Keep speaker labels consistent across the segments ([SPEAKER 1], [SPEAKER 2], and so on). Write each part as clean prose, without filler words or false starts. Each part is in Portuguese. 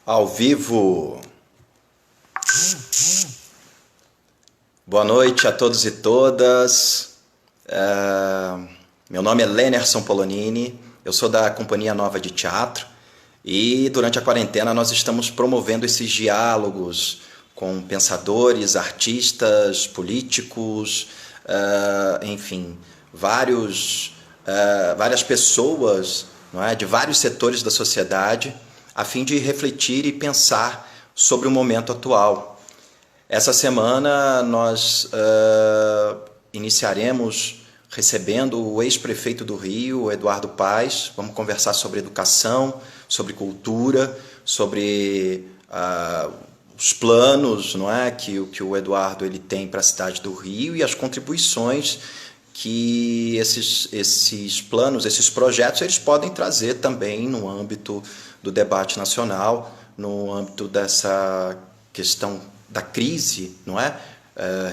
[SPEAKER 1] Ao vivo. Boa noite a todos e todas. Meu nome é Lenerson Polonini, eu sou da Companhia Nova de Teatro e durante a quarentena nós estamos promovendo esses diálogos com pensadores, artistas, políticos, enfim, várias pessoas, não é, de vários setores da sociedade, a fim de refletir e pensar sobre o momento atual. Essa semana nós iniciaremos recebendo o ex-prefeito do Rio, Eduardo Paes. Vamos conversar sobre educação, sobre cultura, sobre os planos, não é, que o Eduardo ele tem para a cidade do Rio e as contribuições que esses planos, esses projetos, eles podem trazer também no âmbito do debate nacional, no âmbito dessa questão da crise, não é?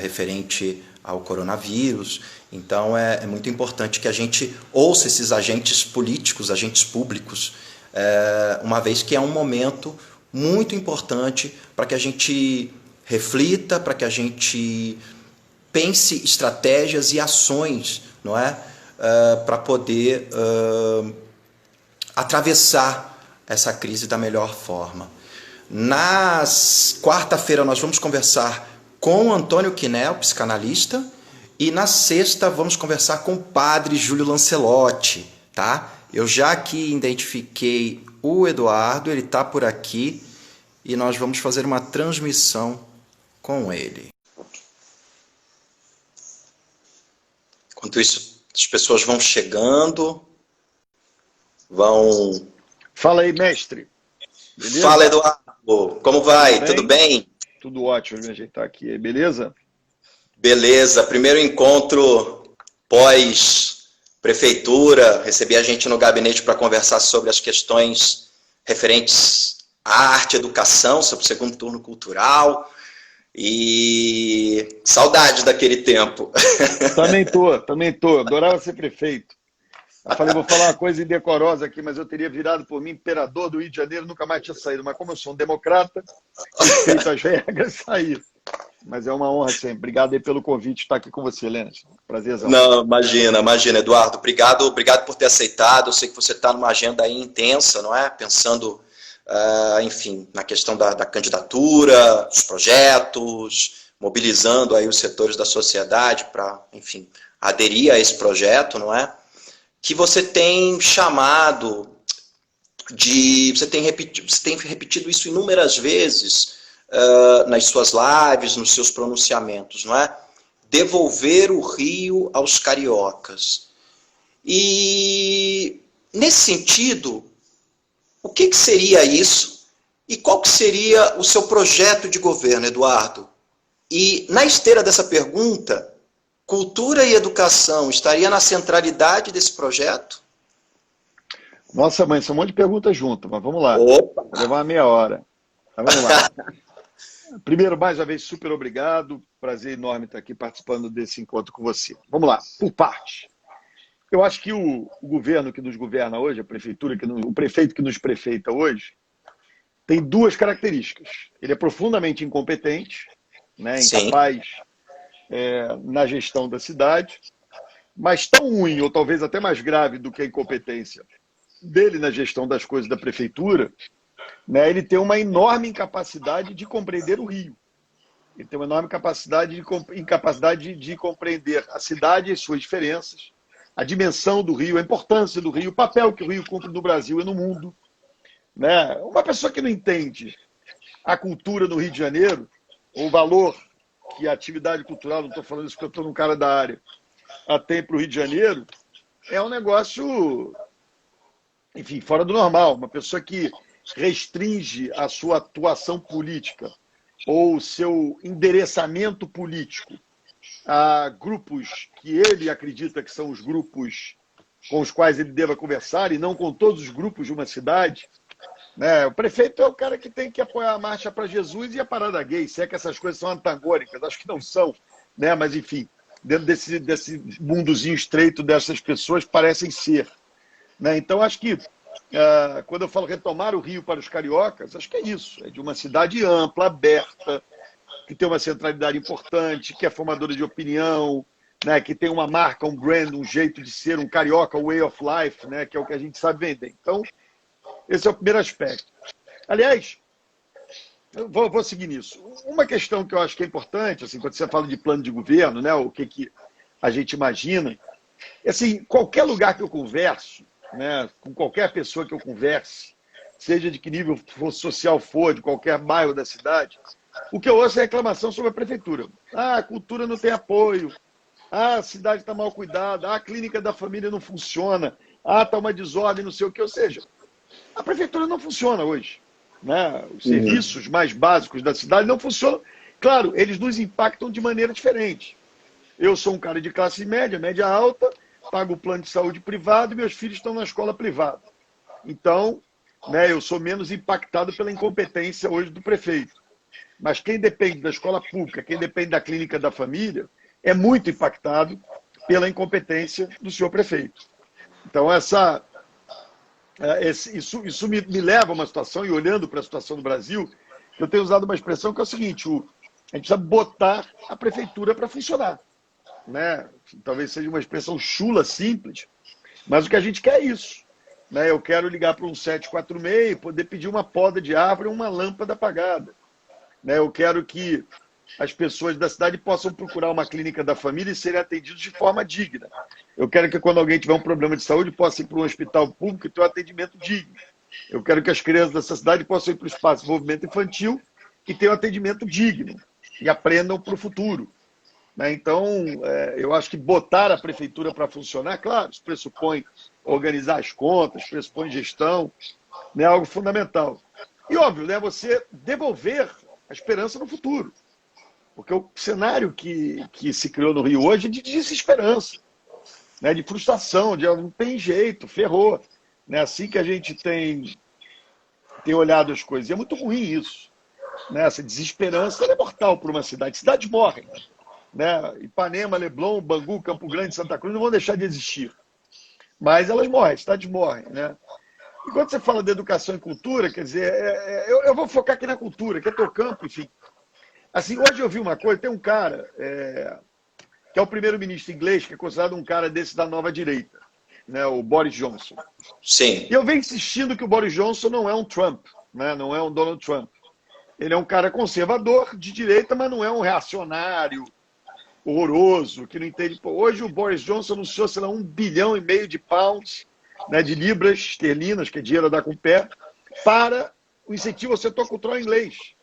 [SPEAKER 1] Referente ao coronavírus. Então é muito importante que a gente ouça esses agentes políticos, agentes públicos, uma vez que é um momento muito importante para que a gente reflita, para que a gente pense estratégias e ações, não é? Para poder atravessar essa crise da melhor forma. Na quarta-feira nós vamos conversar com Antônio Quinel, psicanalista, e na sexta vamos conversar com o padre Júlio Lancelotti, tá? Eu já aqui identifiquei o Eduardo, ele está por aqui e nós vamos fazer uma transmissão com ele. Enquanto isso, as pessoas vão chegando, vão...
[SPEAKER 2] Fala aí, mestre. Beleza?
[SPEAKER 1] Fala, Eduardo. Como vai? Tudo bem?
[SPEAKER 2] Tudo ótimo, vou me ajeitar aqui. Beleza?
[SPEAKER 1] Beleza. Primeiro encontro pós-prefeitura. Recebi a gente no gabinete para conversar sobre as questões referentes à arte e educação, sobre o segundo turno cultural. E saudade daquele tempo.
[SPEAKER 2] Também tô. Adorava ser prefeito. Eu falei, vou falar uma coisa indecorosa aqui, mas eu teria virado por mim imperador do Rio de Janeiro, nunca mais tinha saído. Mas como eu sou um democrata, respeito as regras, saí. Mas é uma honra sempre. Obrigado aí pelo convite de estar aqui com você, Lênis. Prazerzão.
[SPEAKER 1] Não, imagina, Eduardo. Obrigado por ter aceitado. Eu sei que você está numa agenda aí intensa, não é? Pensando, enfim, na questão da candidatura, dos projetos, mobilizando aí os setores da sociedade para, enfim, aderir a esse projeto, não é? Que você tem chamado você tem repetido isso inúmeras vezes nas suas lives, nos seus pronunciamentos, não é? Devolver o Rio aos cariocas. E, nesse sentido, o que seria isso? E qual que seria o seu projeto de governo, Eduardo? E, na esteira dessa pergunta, cultura e educação estaria na centralidade desse projeto?
[SPEAKER 2] Nossa, mãe, são um monte de perguntas juntas, mas vamos lá.
[SPEAKER 1] Opa!
[SPEAKER 2] Vou levar uma meia hora. Mas vamos lá. Primeiro, mais uma vez, super obrigado. Prazer enorme estar aqui participando desse encontro com você. Vamos lá, por parte. Eu acho que o governo que nos governa hoje, a prefeitura, o prefeito que nos prefeita hoje, tem duas características. Ele é profundamente incompetente, né, incapaz na gestão da cidade, mas tão ruim, ou talvez até mais grave do que a incompetência dele na gestão das coisas da prefeitura, né, ele tem uma enorme incapacidade de compreender o Rio. Ele tem uma enorme incapacidade de compreender a cidade e as suas diferenças, a dimensão do Rio, a importância do Rio, o papel que o Rio cumpre no Brasil e no mundo. Né? Uma pessoa que não entende a cultura no Rio de Janeiro, o valor que a atividade cultural, não estou falando isso porque eu estou num cara da área, tem para o Rio de Janeiro, é um negócio, enfim, fora do normal. Uma pessoa que restringe a sua atuação política ou o seu endereçamento político a grupos que ele acredita que são os grupos com os quais ele deva conversar e não com todos os grupos de uma cidade. Né? O prefeito é o cara que tem que apoiar a marcha para Jesus e a parada gay. Se é que essas coisas são antagônicas, acho que não são, né? Mas enfim, dentro desse mundozinho estreito dessas pessoas parecem ser. Né? Então, acho que quando eu falo retomar o Rio para os cariocas, acho que é isso. É de uma cidade ampla, aberta, que tem uma centralidade importante, que é formadora de opinião, né, que tem uma marca, um brand, um jeito de ser, um carioca way of life, né, que é o que a gente sabe vender. Então, esse é o primeiro aspecto. Aliás, eu vou seguir nisso. Uma questão que eu acho que é importante, assim, quando você fala de plano de governo, né, o que a gente imagina, é assim, qualquer lugar que eu converso, né, com qualquer pessoa que eu converse, seja de que nível social for, de qualquer bairro da cidade, o que eu ouço é reclamação sobre a prefeitura. Ah, a cultura não tem apoio. Ah, a cidade está mal cuidada. Ah, a clínica da família não funciona. Ah, está uma desordem, não sei o que. Ou seja, a prefeitura não funciona hoje. Né? Os serviços mais básicos da cidade não funcionam. Claro, eles nos impactam de maneira diferente. Eu sou um cara de classe média, média alta, pago o plano de saúde privado e meus filhos estão na escola privada. Então, né, eu sou menos impactado pela incompetência hoje do prefeito. Mas quem depende da escola pública, quem depende da clínica da família, é muito impactado pela incompetência do senhor prefeito. Então, isso me leva a uma situação, e olhando para a situação do Brasil, eu tenho usado uma expressão que é o seguinte: a gente precisa botar a prefeitura para funcionar. Né? Talvez seja uma expressão chula, simples, mas o que a gente quer é isso. Né? Eu quero ligar para um 746 e poder pedir uma poda de árvore ou uma lâmpada apagada. Né? Eu quero que as pessoas da cidade possam procurar uma clínica da família e serem atendidos de forma digna. Eu quero que quando alguém tiver um problema de saúde possa ir para um hospital público e ter um atendimento digno. Eu quero que as crianças dessa cidade possam ir para o espaço de desenvolvimento infantil e ter um atendimento digno e aprendam para o futuro. Né? Então, eu acho que botar a prefeitura para funcionar, claro, isso pressupõe organizar as contas, pressupõe gestão, né, algo fundamental. E, óbvio, né, você devolver a esperança no futuro. Porque o cenário que se criou no Rio hoje é de desesperança, né, de frustração, de não tem jeito, ferrou. Né, assim que a gente tem olhado as coisas. E é muito ruim isso. Né, essa desesperança é mortal para uma cidade. Cidades morrem. Né? Ipanema, Leblon, Bangu, Campo Grande, Santa Cruz não vão deixar de existir. Mas elas morrem, cidades morrem. Né? E quando você fala de educação e cultura, quer dizer, eu vou focar aqui na cultura, que é teu campo, enfim. Assim, hoje eu vi uma coisa, tem um cara que é o primeiro-ministro inglês, que é considerado um cara desse da nova direita, né? O Boris Johnson.
[SPEAKER 1] Sim.
[SPEAKER 2] E eu venho insistindo que o Boris Johnson não é um Trump, né? Não é um Donald Trump. Ele é um cara conservador, de direita, mas não é um reacionário horroroso, que não entende. Pô, hoje o Boris Johnson anunciou, sei lá, 1,5 bilhão de pounds, né, de libras esterlinas, que é dinheiro a dar com o pé, para o incentivo ao setor cultural inglês,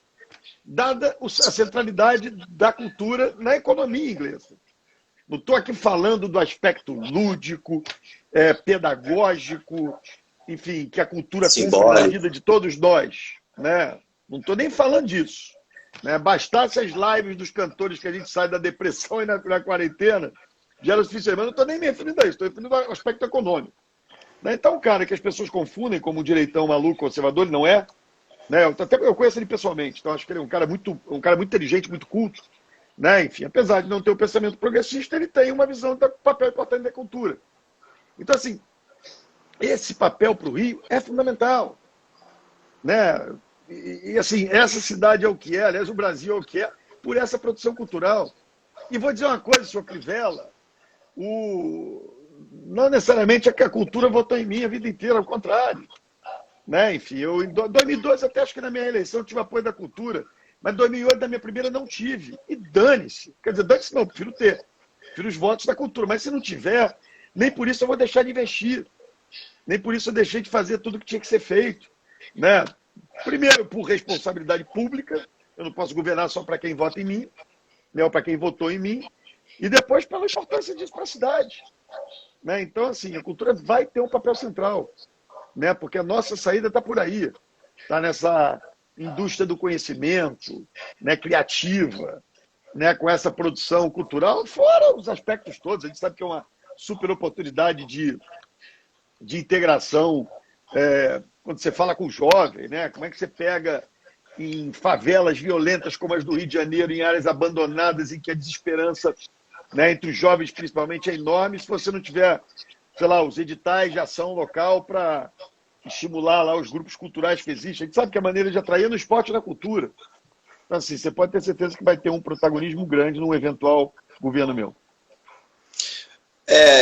[SPEAKER 2] dada a centralidade da cultura na economia inglesa. Não estou aqui falando do aspecto lúdico, pedagógico, enfim, que a cultura cumpre na vida de todos nós. Né? Não estou nem falando disso. Né? Bastasse as lives dos cantores que a gente sai da depressão e na quarentena, já era suficiente. Mas não estou nem me referindo a isso, estou referindo ao aspecto econômico. Né? Então, um cara que as pessoas confundem como um direitão maluco, conservador, ele não é. Né? Eu conheço ele pessoalmente, então acho que ele é um cara muito inteligente, muito culto. Né? Enfim, apesar de não ter o pensamento progressista, ele tem uma visão do papel importante da cultura. Então, assim, esse papel para o Rio é fundamental. Né? E, assim, essa cidade é o que é, aliás, o Brasil é o que é, por essa produção cultural. E vou dizer uma coisa, senhor Crivella, não necessariamente é que a cultura votou em mim a vida inteira, ao contrário. Né? Enfim, eu em 2002 até acho que na minha eleição eu tive apoio da cultura, mas em 2008 na minha primeira não tive. E dane-se. Quer dizer, dane-se não, prefiro ter. Prefiro os votos da cultura. Mas se não tiver, nem por isso eu vou deixar de investir. Nem por isso eu deixei de fazer tudo que tinha que ser feito. Né? Primeiro, por responsabilidade pública. Eu não posso governar só para quem vota em mim, né, ou para quem votou em mim. E depois pela importância disso para a cidade. Né? Então, assim, a cultura vai ter um papel central. Né? Porque a nossa saída está por aí. Está nessa indústria do conhecimento, né, criativa, né, com essa produção cultural, fora os aspectos todos. A gente sabe que é uma super oportunidade de integração. Quando você fala com o jovem, né, como é que você pega em favelas violentas como as do Rio de Janeiro, em áreas abandonadas, em que a desesperança, né, entre os jovens principalmente é enorme, se você não tiver, sei lá, os editais de ação local para estimular lá os grupos culturais que existem. A gente sabe que a maneira de atrair é no esporte e na cultura. Então, assim, você pode ter certeza que vai ter um protagonismo grande num eventual governo meu.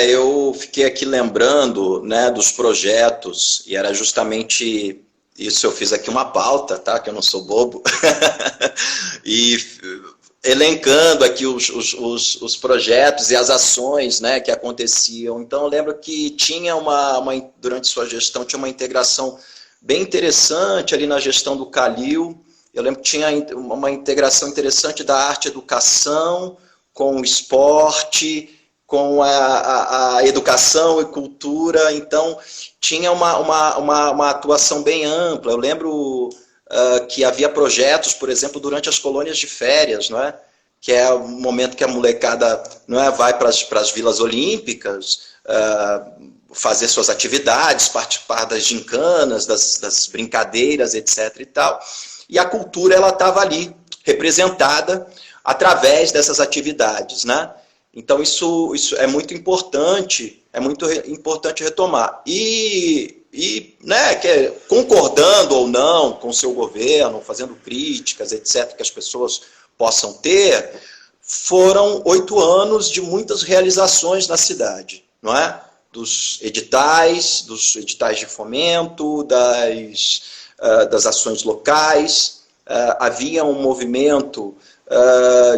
[SPEAKER 1] Eu fiquei aqui lembrando, né, dos projetos, e era justamente isso. Eu fiz aqui uma pauta, tá, que eu não sou bobo, e elencando aqui os projetos e as ações, né, que aconteciam. Então, eu lembro que tinha durante sua gestão, tinha uma integração bem interessante ali na gestão do Calil. Eu lembro que tinha uma integração interessante da arte e educação com o esporte, com a educação e cultura. Então, tinha uma atuação bem ampla. Eu lembro que havia projetos, por exemplo, durante as colônias de férias, não é? Que é o momento que a molecada, não é, vai para as vilas olímpicas, fazer suas atividades, participar das gincanas, das brincadeiras, etc. e tal. E a cultura, ela estava ali, representada através dessas atividades, né? Então, isso é muito importante retomar. Né, concordando ou não com o seu governo, fazendo críticas, etc., que as pessoas possam ter, foram 8 anos de muitas realizações na cidade, não é? Dos editais de fomento, das ações locais. Havia um movimento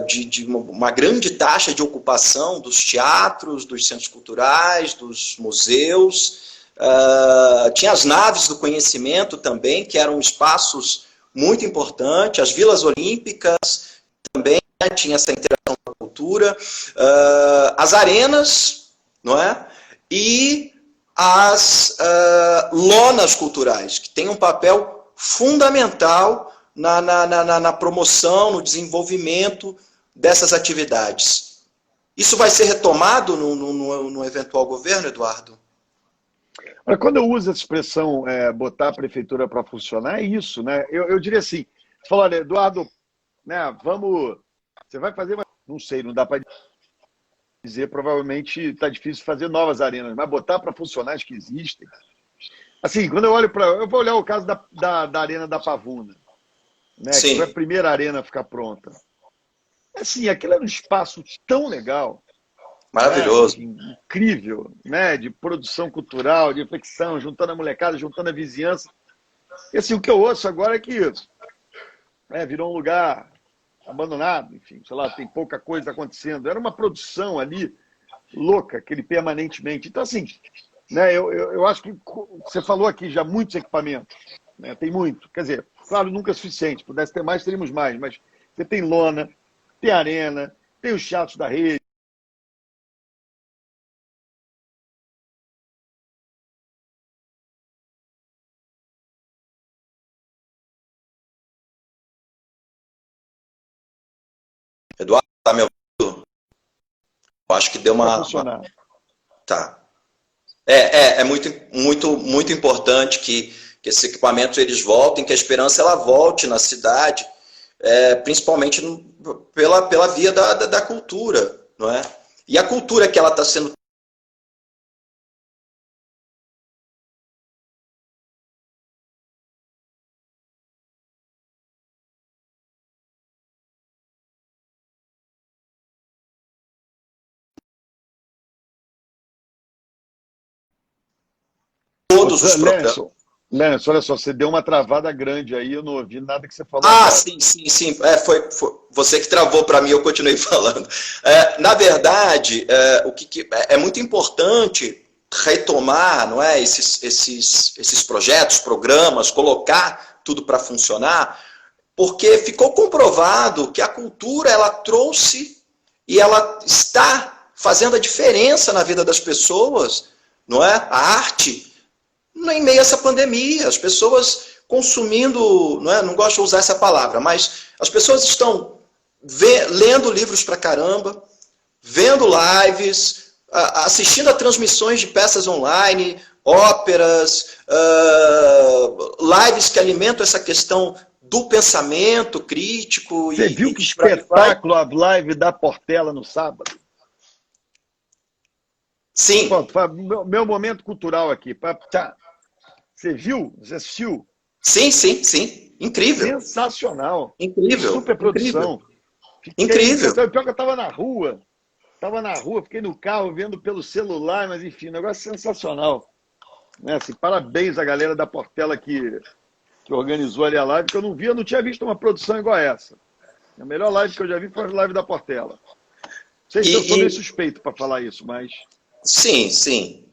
[SPEAKER 1] de uma grande taxa de ocupação dos teatros, dos centros culturais, dos museus. Tinha as naves do conhecimento também, que eram espaços muito importantes. As vilas olímpicas também, né, tinha essa interação com a cultura. As arenas, não é? E as lonas culturais, que têm um papel fundamental na promoção, no desenvolvimento dessas atividades. Isso vai ser retomado no eventual governo, Eduardo?
[SPEAKER 2] Quando eu uso essa expressão, botar a prefeitura para funcionar, é isso, né? Eu diria assim, você falou, olha, Eduardo, né, você vai fazer, não sei, não dá para dizer, provavelmente está difícil fazer novas arenas, mas botar para funcionar as que existem. Assim, quando eu vou olhar o caso da Arena da Pavuna, né, que foi a primeira arena a ficar pronta. Assim, aquilo era um espaço tão legal,
[SPEAKER 1] maravilhoso,
[SPEAKER 2] né, incrível, né, de produção cultural, de reflexão, juntando a molecada, juntando a vizinhança. E assim, o que eu ouço agora é que virou um lugar abandonado, enfim, sei lá, tem pouca coisa acontecendo. Era uma produção ali louca, aquele permanentemente. Então, assim, né, eu acho que você falou aqui já muitos equipamentos, né, tem muito, quer dizer, claro, nunca é suficiente. Se pudesse ter mais, teríamos mais. Mas você tem lona, tem arena, tem os teatros da rede.
[SPEAKER 1] Eduardo, tá me ouvindo? Eu acho que deu uma... Tá. É muito importante que esses equipamentos eles voltem, que a esperança ela volte na cidade, principalmente pela via da cultura, não é? E a cultura que ela está sendo todos os programas.
[SPEAKER 2] Lenço, olha só, você deu uma travada grande aí, eu não ouvi nada que você falou.
[SPEAKER 1] Sim. Foi você que travou para mim, eu continuei falando. Na verdade, o que é muito importante retomar, não é, esses projetos, programas, colocar tudo para funcionar, porque ficou comprovado que a cultura ela trouxe e ela está fazendo a diferença na vida das pessoas, não é? A arte, em meio a essa pandemia, as pessoas consumindo, não gosto de usar essa palavra, mas as pessoas estão lendo livros pra caramba, vendo lives, assistindo a transmissões de peças online, óperas, lives que alimentam essa questão do pensamento crítico.
[SPEAKER 2] Você viu que espetáculo a live da Portela no sábado?
[SPEAKER 1] Sim.
[SPEAKER 2] Pronto, meu momento cultural aqui. Você viu? Você assistiu?
[SPEAKER 1] Sim, sim, sim. Incrível.
[SPEAKER 2] Sensacional.
[SPEAKER 1] Incrível.
[SPEAKER 2] Super produção. Fiquei
[SPEAKER 1] Incrível.
[SPEAKER 2] sensacional. Pior que eu estava na rua. Fiquei no carro vendo pelo celular, mas enfim, negócio sensacional. Né? Assim, parabéns à galera da Portela que organizou ali a live, que eu não tinha visto uma produção igual a essa. A melhor live que eu já vi foi a live da Portela. Não sei se eu sou meio suspeito para falar isso, mas...
[SPEAKER 1] Sim, sim.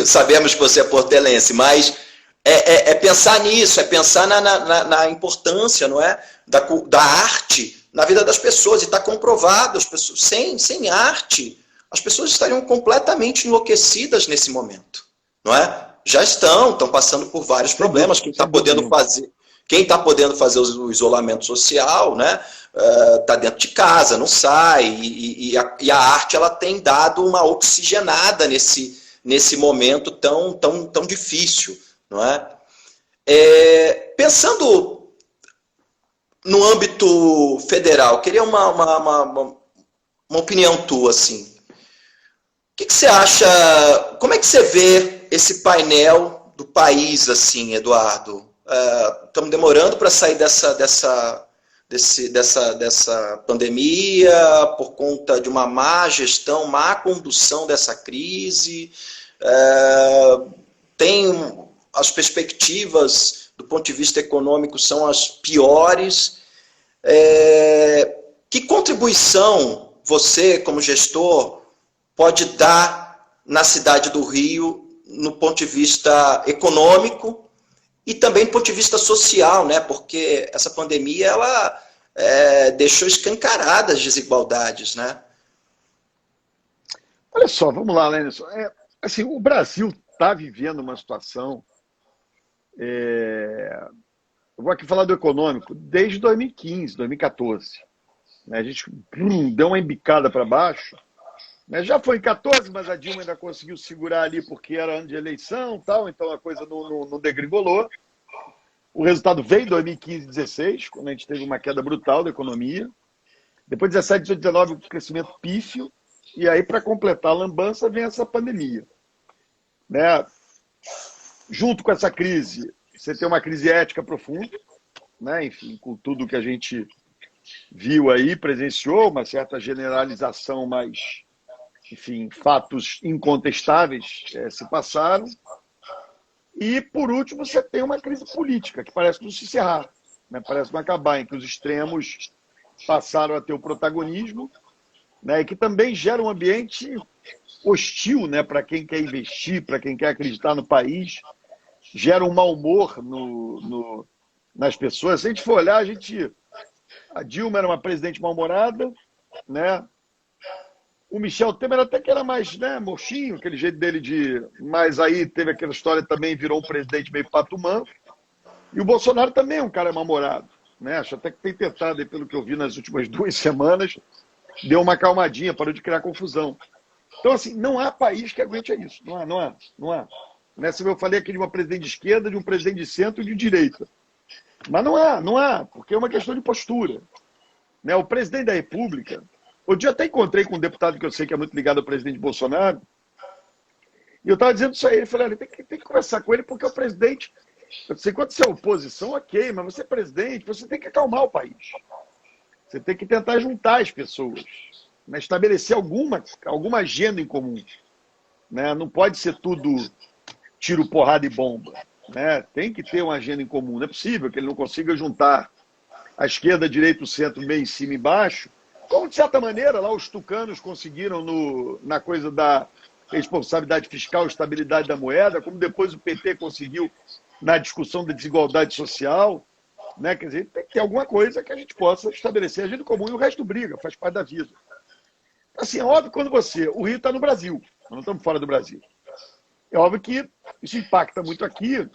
[SPEAKER 1] Sabemos que você é portelense, mas é pensar nisso, é pensar na importância, não é? Da arte na vida das pessoas. E está comprovado, as pessoas, sem arte, as pessoas estariam completamente enlouquecidas nesse momento, não é? Já estão passando por vários problemas. Quem está podendo fazer o isolamento social, né? Está dentro de casa, não sai. E a arte ela tem dado uma oxigenada nesse momento tão difícil, não é? Pensando no âmbito federal, queria uma opinião tua, assim. O que você acha? Como é que você vê esse painel do país, assim, Eduardo? Estamos demorando para sair dessa pandemia por conta de uma má gestão, má condução dessa crise. Tem as perspectivas do ponto de vista econômico são as piores. Que contribuição você, como gestor, pode dar na cidade do Rio no ponto de vista econômico e também do ponto de vista social, né? Porque essa pandemia ela deixou escancaradas as desigualdades, né?
[SPEAKER 2] Olha só, vamos lá, Lenilson. Assim, o Brasil está vivendo uma situação... Eu vou aqui falar do econômico desde 2015, 2014. A gente deu uma embicada para baixo. Já foi em 14, mas a Dilma ainda conseguiu segurar ali porque era ano de eleição, tal, então a coisa não degringolou. O resultado veio em 2015 e 2016, quando a gente teve uma queda brutal da economia. Depois, 17, 18, 19, um crescimento pífio. E aí, para completar a lambança, vem essa pandemia. Né? Junto com essa crise, você tem uma crise ética profunda, né? Enfim, com tudo que a gente viu aí, presenciou, uma certa generalização, mas, enfim, fatos incontestáveis se passaram. E, por último, você tem uma crise política, que parece não se encerrar, né? Parece não acabar, em que os extremos passaram a ter o protagonismo, né? E que também gera um ambiente hostil, né? Para quem quer investir, para quem quer acreditar no país, gera um mau humor nas pessoas. Se a gente for olhar, a Dilma era uma presidente mal-humorada, né? O Michel Temer até que era mais, né, mochinho, aquele jeito dele de... Mas aí teve aquela história também, virou um presidente meio pato-manco. E o Bolsonaro também é um cara mal-humorado, né? Acho até que tem tentado, pelo que eu vi nas últimas 2 semanas, deu uma acalmadinha, parou de criar confusão. Então, assim, não há país que aguente isso. Não há. Nessa eu falei aqui de uma presidente de esquerda, de um presidente de centro e de direita. Mas não há, porque é uma questão de postura. Né? O presidente da República... Outro dia até encontrei com um deputado que eu sei que é muito ligado ao presidente Bolsonaro, e eu estava dizendo isso a ele, falei, olha, tem que conversar com ele, porque o presidente... Eu sei, quando você é oposição, ok, mas você é presidente, você tem que acalmar o país. Você tem que tentar juntar as pessoas, né? Estabelecer alguma agenda em comum. Né? Não pode ser tudo tiro, porrada e bomba. Né? Tem que ter uma agenda em comum. Não é possível que ele não consiga juntar a esquerda, a direita, o centro, meio em cima e embaixo, como, de certa maneira, lá os tucanos conseguiram na coisa da responsabilidade fiscal, estabilidade da moeda, como depois o PT conseguiu na discussão da desigualdade social. Né? Quer dizer, tem que ter alguma coisa que a gente possa estabelecer agenda comum e o resto briga, faz parte da vida. Assim, é óbvio quando o Rio está no Brasil, nós não estamos fora do Brasil. É óbvio que isso impacta muito aqui.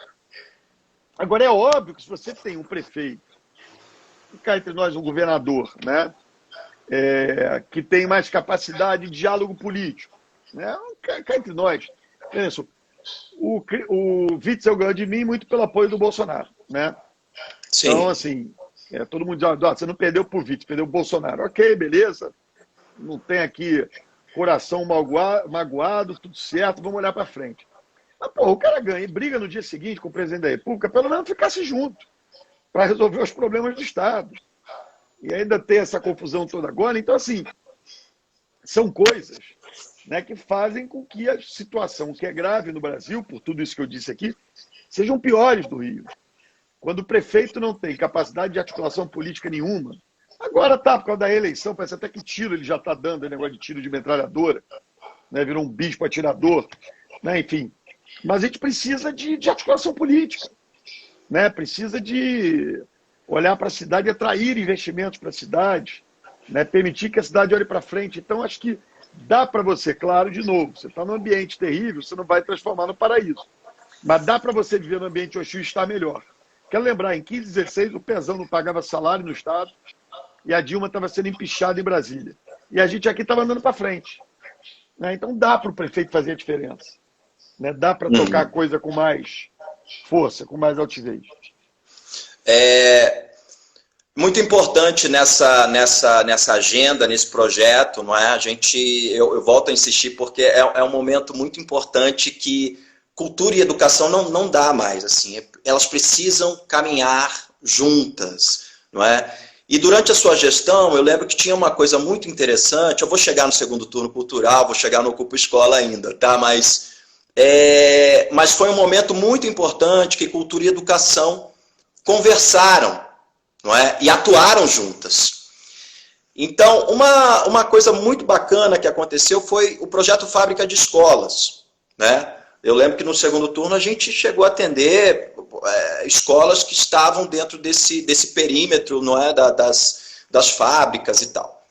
[SPEAKER 2] Agora, é óbvio que se você tem um prefeito, e cá entre nós um governador, né? Que tem mais capacidade de diálogo político. Né? Cá entre nós. O Witzel ganhou de mim muito pelo apoio do Bolsonaro. Né?
[SPEAKER 1] Sim.
[SPEAKER 2] Então, assim, todo mundo diz, você não perdeu por Witzel, perdeu o Bolsonaro. Ok, beleza. Não tem aqui coração magoado, tudo certo, vamos olhar para frente. Pô, o cara ganha e briga no dia seguinte com o presidente da República, pelo menos ficasse junto, para resolver os problemas do Estado. E ainda tem essa confusão toda agora. Então, assim, são coisas, né, que fazem com que a situação que é grave no Brasil, por tudo isso que eu disse aqui, sejam piores do Rio. Quando o prefeito não tem capacidade de articulação política nenhuma, agora tá, por causa da eleição, parece até que tiro ele já está dando, negócio de tiro de metralhadora, né, virou um bispo atirador, né, enfim. Mas a gente precisa de articulação política, né, precisa de olhar para a cidade e atrair investimentos para a cidade, né, permitir que a cidade olhe para frente. Então, acho que dá para você, claro, de novo, você está num ambiente terrível, você não vai transformar no paraíso. Mas dá para você viver no ambiente hostil e estar melhor. Quero lembrar, em 15, 16, o Pezão não pagava salário no Estado e a Dilma estava sendo empichada em Brasília. E a gente aqui estava andando para frente. Né? Então dá para o prefeito fazer a diferença. Né? Dá para tocar a coisa com mais força, com mais altivez.
[SPEAKER 1] É muito importante nessa agenda, nesse projeto, não é? Eu volto a insistir porque é um momento muito importante que cultura e educação não dá mais, assim, elas precisam caminhar juntas, não é? E durante a sua gestão, eu lembro que tinha uma coisa muito interessante, eu vou chegar no segundo turno cultural, vou chegar no Ocupa Escola ainda, tá? Mas foi um momento muito importante que cultura e educação conversaram, não é? E atuaram juntas. Então, uma coisa muito bacana que aconteceu foi o projeto Fábrica de Escolas, né? Eu lembro que no segundo turno a gente chegou a atender escolas que estavam dentro desse perímetro, não é, das fábricas e tal.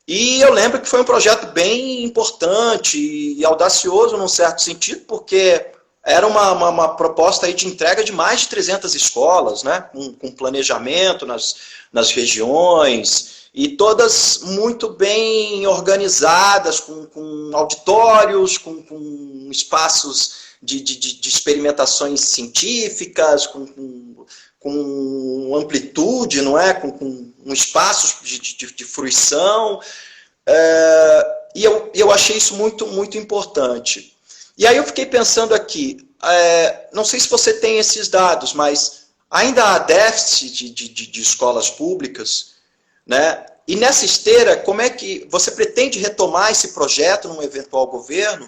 [SPEAKER 1] E eu lembro que foi um projeto bem importante e audacioso num certo sentido, porque era uma proposta aí de entrega de mais de 300 escolas, né, com planejamento nas regiões, e todas muito bem organizadas, com auditórios, com espaços de experimentações científicas, com amplitude, não é? Com espaços de fruição. E eu achei isso muito, muito importante. E aí eu fiquei pensando aqui, não sei se você tem esses dados, mas ainda há déficit de escolas públicas, né? E nessa esteira, como é que você pretende retomar esse projeto num eventual governo?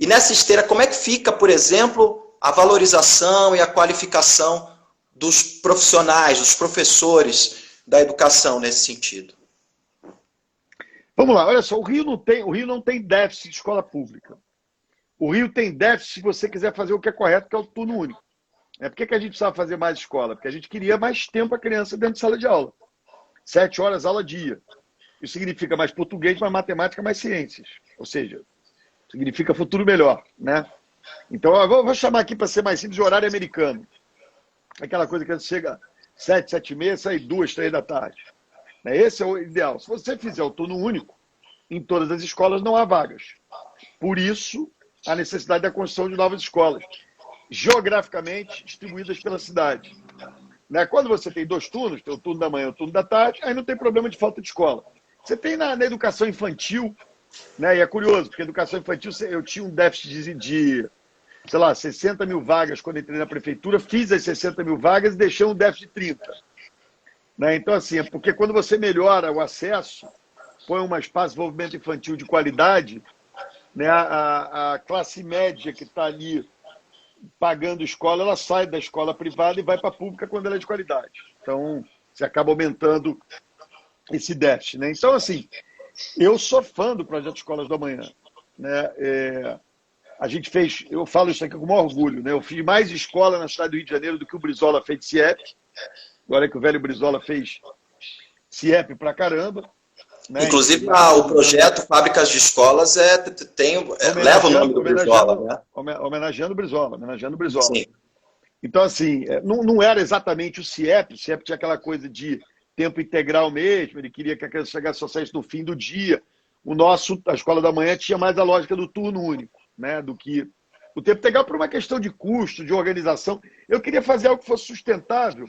[SPEAKER 1] E nessa esteira, como é que fica, por exemplo, a valorização e a qualificação dos profissionais, dos professores da educação nesse sentido?
[SPEAKER 2] Vamos lá, olha só, o Rio não tem déficit de escola pública. O Rio tem déficit se você quiser fazer o que é correto, que é o turno único. Por que a gente precisava fazer mais escola? Porque a gente queria mais tempo a criança dentro de sala de aula. 7 horas aula dia. Isso significa mais português, mais matemática, mais ciências. Ou seja, significa futuro melhor, né? Então, eu vou chamar aqui, para ser mais simples, de horário americano. Aquela coisa que a gente chega 7, 7 e meia, sai 2, 3 da tarde. Esse é o ideal. Se você fizer o turno único, em todas as escolas não há vagas. Por isso, a necessidade da construção de novas escolas, geograficamente distribuídas pela cidade. Quando você tem 2 turnos, tem o turno da manhã e o turno da tarde, aí não tem problema de falta de escola. Você tem na educação infantil, né? E é curioso, porque educação infantil eu tinha um déficit de, sei lá, 60 mil vagas quando entrei na prefeitura, fiz as 60 mil vagas e deixei um déficit de 30. Então, assim, é porque quando você melhora o acesso, põe um espaço de desenvolvimento infantil de qualidade, né? A classe média que está ali pagando escola, ela sai da escola privada e vai para a pública quando ela é de qualidade. Então, você acaba aumentando esse déficit. Então, assim, eu sou fã do projeto Escolas do Amanhã. A gente fez, eu falo isso aqui com o maior orgulho, eu fiz mais escola na cidade do Rio de Janeiro do que o Brizola fez de CIEP. Agora é que o velho Brizola fez CIEP pra caramba.
[SPEAKER 1] Inclusive, o projeto Fábricas de Escolas leva o nome do Brizola, né?
[SPEAKER 2] Homenageando o Brizola.
[SPEAKER 1] Sim.
[SPEAKER 2] Então, assim, não era exatamente o CIEP tinha aquela coisa de tempo integral mesmo, ele queria que a criança chegasse só saísse no fim do dia. A Escola da Manhã, tinha mais a lógica do turno único, né? Do que o tempo integral por uma questão de custo, de organização. Eu queria fazer algo que fosse sustentável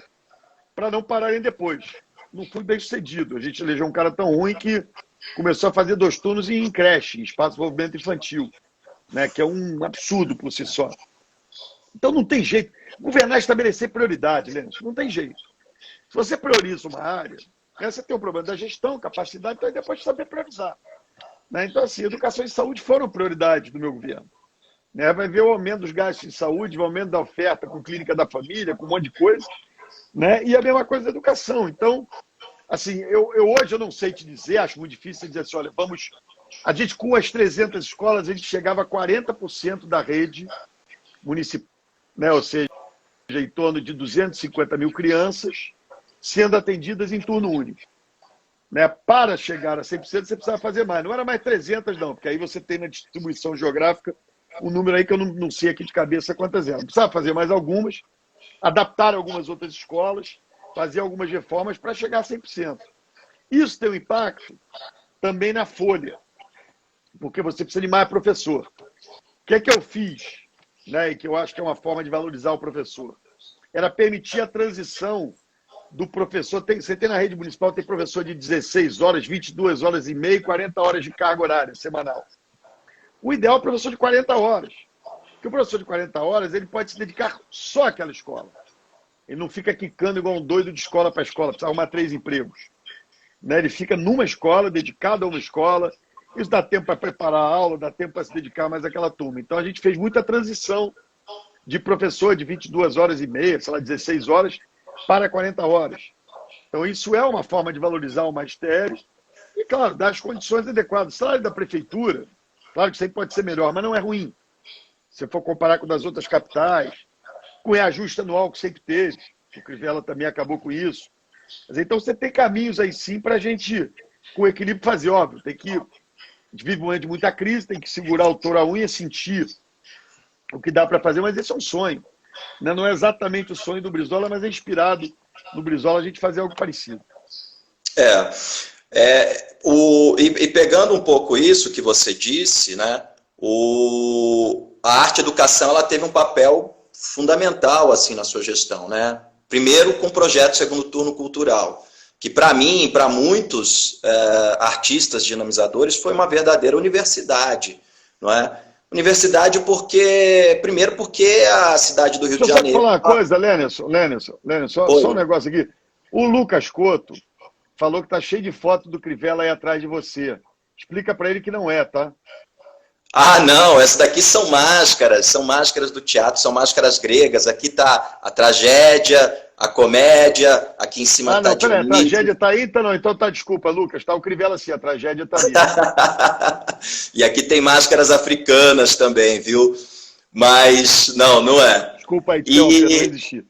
[SPEAKER 2] para não pararem depois. Não fui bem sucedido. A gente elegeu um cara tão ruim que começou a fazer 2 turnos em creche, em espaço de desenvolvimento infantil, né? Que é um absurdo por si só. Então não tem jeito. Governar é estabelecer prioridade, Lênin, não tem jeito. Se você prioriza uma área, você tem um problema da gestão, capacidade, então depois de saber priorizar. Né? Então, assim, educação e saúde foram prioridades do meu governo. Né? Vai ver o aumento dos gastos em saúde, o aumento da oferta com clínica da família, com um monte de coisa. Né? E a mesma coisa da educação. Então, assim, hoje eu não sei te dizer, acho muito difícil dizer assim, olha, vamos... A gente, com as 300 escolas, a gente chegava a 40% da rede municipal, né? Ou seja, em torno de 250 mil crianças sendo atendidas em turno único. Né? Para chegar a 100%, você precisava fazer mais. Não era mais 300, não, porque aí você tem na distribuição geográfica um número aí que eu não sei aqui de cabeça quantas eram. Precisava fazer mais algumas, adaptar algumas outras escolas, fazer algumas reformas para chegar a 100%. Isso tem um impacto também na folha, porque você precisa de mais professor. O que é que eu fiz, né, e que eu acho que é uma forma de valorizar o professor? Era permitir a transição do professor. Você tem na rede municipal, tem professor de 16 horas, 22 horas e meia, 40 horas de carga horária semanal. O ideal é o professor de 40 horas. Porque o professor de 40 horas ele pode se dedicar só àquela escola. Ele não fica quicando igual um doido de escola para escola, precisa arrumar 3 empregos. Né? Ele fica numa escola, dedicado a uma escola. Isso dá tempo para preparar a aula, dá tempo para se dedicar mais àquela turma. Então a gente fez muita transição de professor de 22 horas e meia, sei lá, 16 horas, para 40 horas. Então isso é uma forma de valorizar o magistério e, claro, dar as condições adequadas. O salário da prefeitura, claro que isso aí pode ser melhor, mas não é ruim. Se for comparar com das outras capitais, com o reajuste anual que sempre teve, o Crivella também acabou com isso. Mas, então você tem caminhos aí sim para a gente, com equilíbrio, fazer. Óbvio, tem que... A gente vive um momento de muita crise, tem que segurar o touro à unha, sentir o que dá para fazer, mas esse é um sonho. Não é exatamente o sonho do Brizola, mas é inspirado no Brizola a gente fazer algo parecido.
[SPEAKER 1] E pegando um pouco isso que você disse, né, a arte educação ela teve um papel fundamental assim, na sua gestão. Né? Primeiro com o projeto Segundo Turno Cultural, que para mim e para muitos artistas dinamizadores foi uma verdadeira universidade, não é? Universidade primeiro porque a cidade do Rio de Janeiro...
[SPEAKER 2] Deixa eu só falar uma coisa, Lênin, só um negócio aqui. O Lucas Couto falou que está cheio de foto do Crivella aí atrás de você. Explica para ele que não é, tá?
[SPEAKER 1] Ah, não, essas daqui são máscaras do teatro, são máscaras gregas. Aqui está a tragédia, a comédia, aqui em cima está
[SPEAKER 2] a tragédia está aí? Então tá, desculpa, Lucas, tá o Crivella assim, a tragédia está aí.
[SPEAKER 1] E aqui tem máscaras africanas também, viu? Mas, não é.
[SPEAKER 2] Desculpa aí, não existir.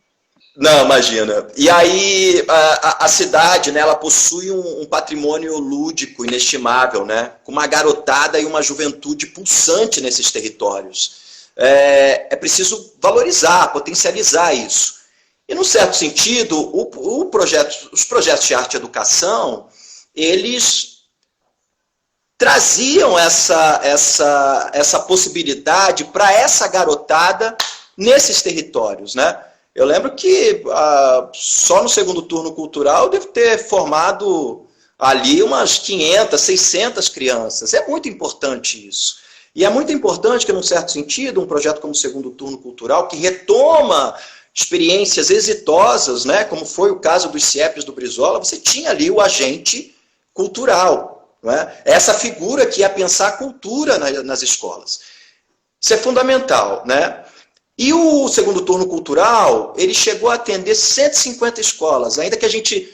[SPEAKER 1] Não, imagina. E aí, a cidade, né, ela possui um patrimônio lúdico inestimável, né, com uma garotada e uma juventude pulsante nesses territórios. É preciso valorizar, potencializar isso. E, num certo sentido, os projetos de arte e educação, eles traziam essa possibilidade para essa garotada nesses territórios, né? Eu lembro que só no Segundo Turno Cultural eu devo ter formado ali umas 500, 600 crianças. É muito importante isso. E é muito importante que, num certo sentido, um projeto como o Segundo Turno Cultural, que retoma experiências exitosas, né, como foi o caso dos CIEPs do Brizola, você tinha ali o agente cultural. Não é? Essa figura que ia pensar a cultura nas escolas. Isso é fundamental, né? E o Segundo Turno Cultural, ele chegou a atender 150 escolas, ainda que a gente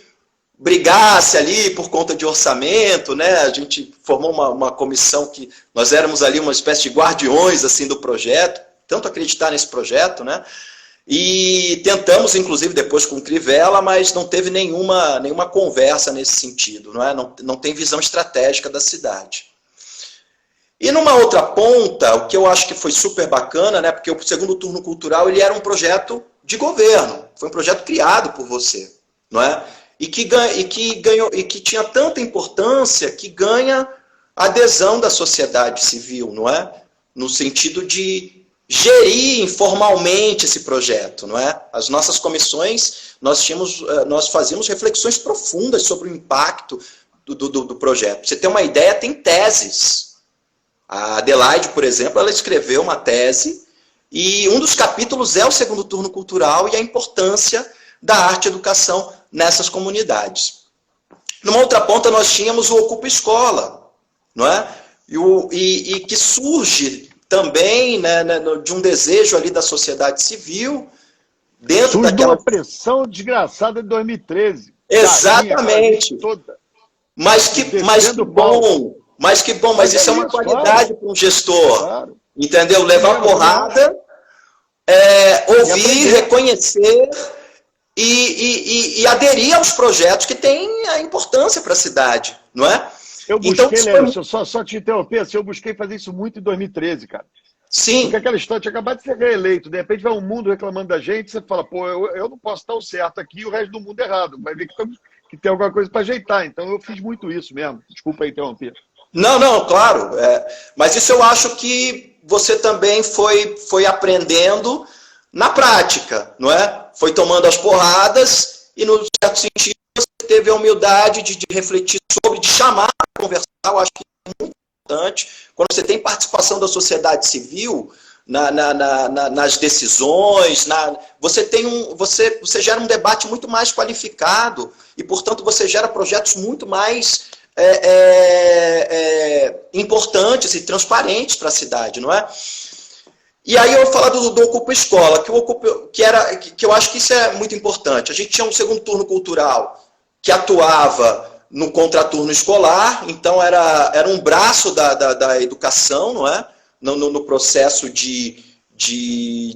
[SPEAKER 1] brigasse ali por conta de orçamento, né? A gente formou uma comissão que nós éramos ali uma espécie de guardiões assim, do projeto, tanto acreditar nesse projeto, né? E tentamos, inclusive, depois com o Crivella, mas não teve nenhuma conversa nesse sentido, não é? Não tem visão estratégica da cidade. E numa outra ponta, o que eu acho que foi super bacana, né, porque o Segundo Turno Cultural ele era um projeto de governo, foi um projeto criado por você, não é? E que tinha tanta importância que ganha adesão da sociedade civil, não é? No sentido de gerir informalmente esse projeto, não é? As nossas comissões, nós fazíamos reflexões profundas sobre o impacto do projeto. Pra você ter uma ideia, tem teses. A Adelaide, por exemplo, ela escreveu uma tese E um dos capítulos é o segundo turno cultural e a importância da arte e educação nessas comunidades. Numa outra ponta, nós tínhamos o Ocupa Escola, não é? E que surge também, né, de um desejo ali da sociedade civil, dentro
[SPEAKER 2] surge
[SPEAKER 1] daquela...
[SPEAKER 2] de uma pressão desgraçada de 2013.
[SPEAKER 1] Exatamente.
[SPEAKER 2] Toda.
[SPEAKER 1] Mas que bom, mas isso é uma qualidade para um gestor, claro. Entendeu? Levar porrada, ouvir, reconhecer e aderir aos projetos que têm a importância para a cidade, não é?
[SPEAKER 2] Eu busquei, Léo, só te interromper, eu busquei fazer isso muito em 2013, cara.
[SPEAKER 1] Sim.
[SPEAKER 2] Porque aquela história tinha acabado de ser reeleito, de repente vai um mundo reclamando da gente, você fala, pô, eu não posso estar o certo aqui e o resto do mundo errado. Vai ver que tem alguma coisa para ajeitar. Então eu fiz muito isso mesmo. Desculpa aí interromper.
[SPEAKER 1] Não, claro. Mas isso eu acho que você também foi aprendendo na prática, não é? Foi tomando as porradas e, no certo sentido, você teve a humildade de refletir sobre, de chamar para conversar. Eu acho que é muito importante. Quando você tem participação da sociedade civil nas decisões, você gera um debate muito mais qualificado e, portanto, você gera projetos muito mais importantes e transparentes para a cidade, não é? E aí eu vou falar do Ocupa Escola, que eu acho que isso é muito importante. A gente tinha um segundo turno cultural que atuava no contraturno escolar, então era um braço da educação, não é? No processo de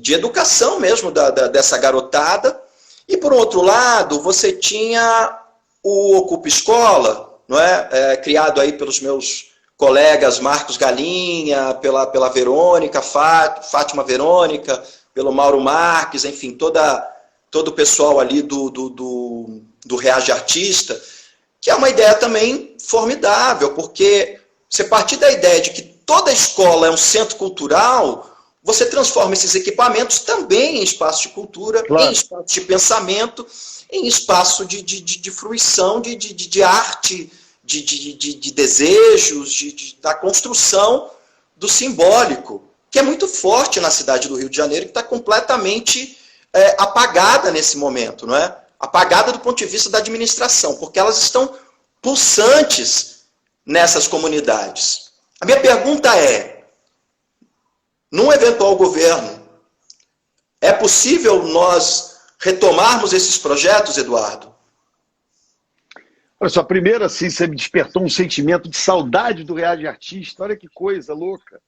[SPEAKER 1] educação mesmo dessa garotada. E, por outro lado, você tinha o Ocupa Escola, não é? Criado aí pelos meus colegas Marcos Galinha, pela Verônica, Fátima Verônica, pelo Mauro Marques, enfim, todo o pessoal ali do Reage Artista, que é uma ideia também formidável, porque você partir da ideia de que toda escola é um centro cultural, você transforma esses equipamentos também em espaço de cultura, claro, em espaço de pensamento, em espaço de fruição, de arte, de desejos, da construção do simbólico, que é muito forte na cidade do Rio de Janeiro, que está completamente apagada nesse momento, não é? Apagada do ponto de vista da administração, porque elas estão pulsantes nessas comunidades. A minha pergunta é, num eventual governo, é possível nós retomarmos esses projetos, Eduardo?
[SPEAKER 2] Olha só, primeiro assim, você me despertou um sentimento de saudade do Reage Artista. Olha que coisa louca.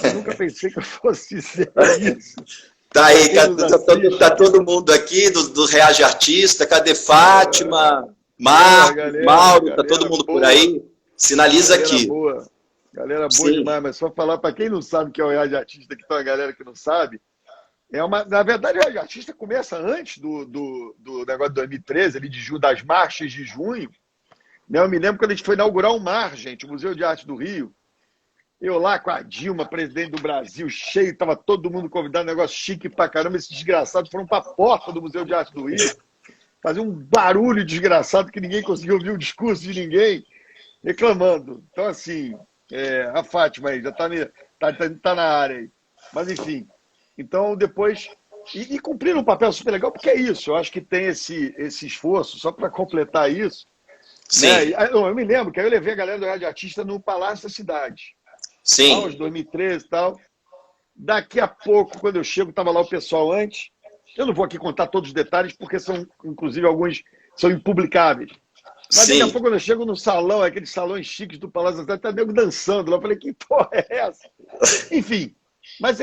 [SPEAKER 2] Eu nunca pensei que eu fosse dizer isso.
[SPEAKER 1] Tá aí, tá todo mundo aqui do Reage Artista. Cadê Fátima, Marcos, Mauro? Tá todo mundo boa por aí? Sinaliza
[SPEAKER 2] galera
[SPEAKER 1] aqui.
[SPEAKER 2] Boa. Galera boa demais, mas só falar para quem não sabe o que é o Reage Artista, que tem uma galera que não sabe, na verdade o Reage Artista começa antes do negócio de 2013, ali das marchas de junho. Né? Eu me lembro quando a gente foi inaugurar o MAR, gente, o Museu de Arte do Rio. Eu lá com a Dilma, presidente do Brasil, cheio, estava todo mundo convidado, negócio chique pra caramba. Esses desgraçados foram para a porta do Museu de Arte do Rio, fazer um barulho desgraçado que ninguém conseguiu ouvir o discurso de ninguém, reclamando. Então, assim, a Fátima aí já tá na área aí. Mas, enfim, então depois... E cumpriram um papel super legal, porque é isso, eu acho que tem esse esforço, só para completar isso.
[SPEAKER 1] Sim.
[SPEAKER 2] Né? Eu me lembro que eu levei a galera do Rádio Artista no Palácio da Cidade.
[SPEAKER 1] Sim.
[SPEAKER 2] Aos 2013 e tal. Daqui a pouco, quando eu chego, estava lá o pessoal antes. Eu não vou aqui contar todos os detalhes, porque são, inclusive, alguns são impublicáveis. Mas daqui a pouco, quando eu chego no salão, aqueles salões chiques do Palácio da Cidade, tá nego dançando lá. Eu falei, que porra é essa? Enfim, mas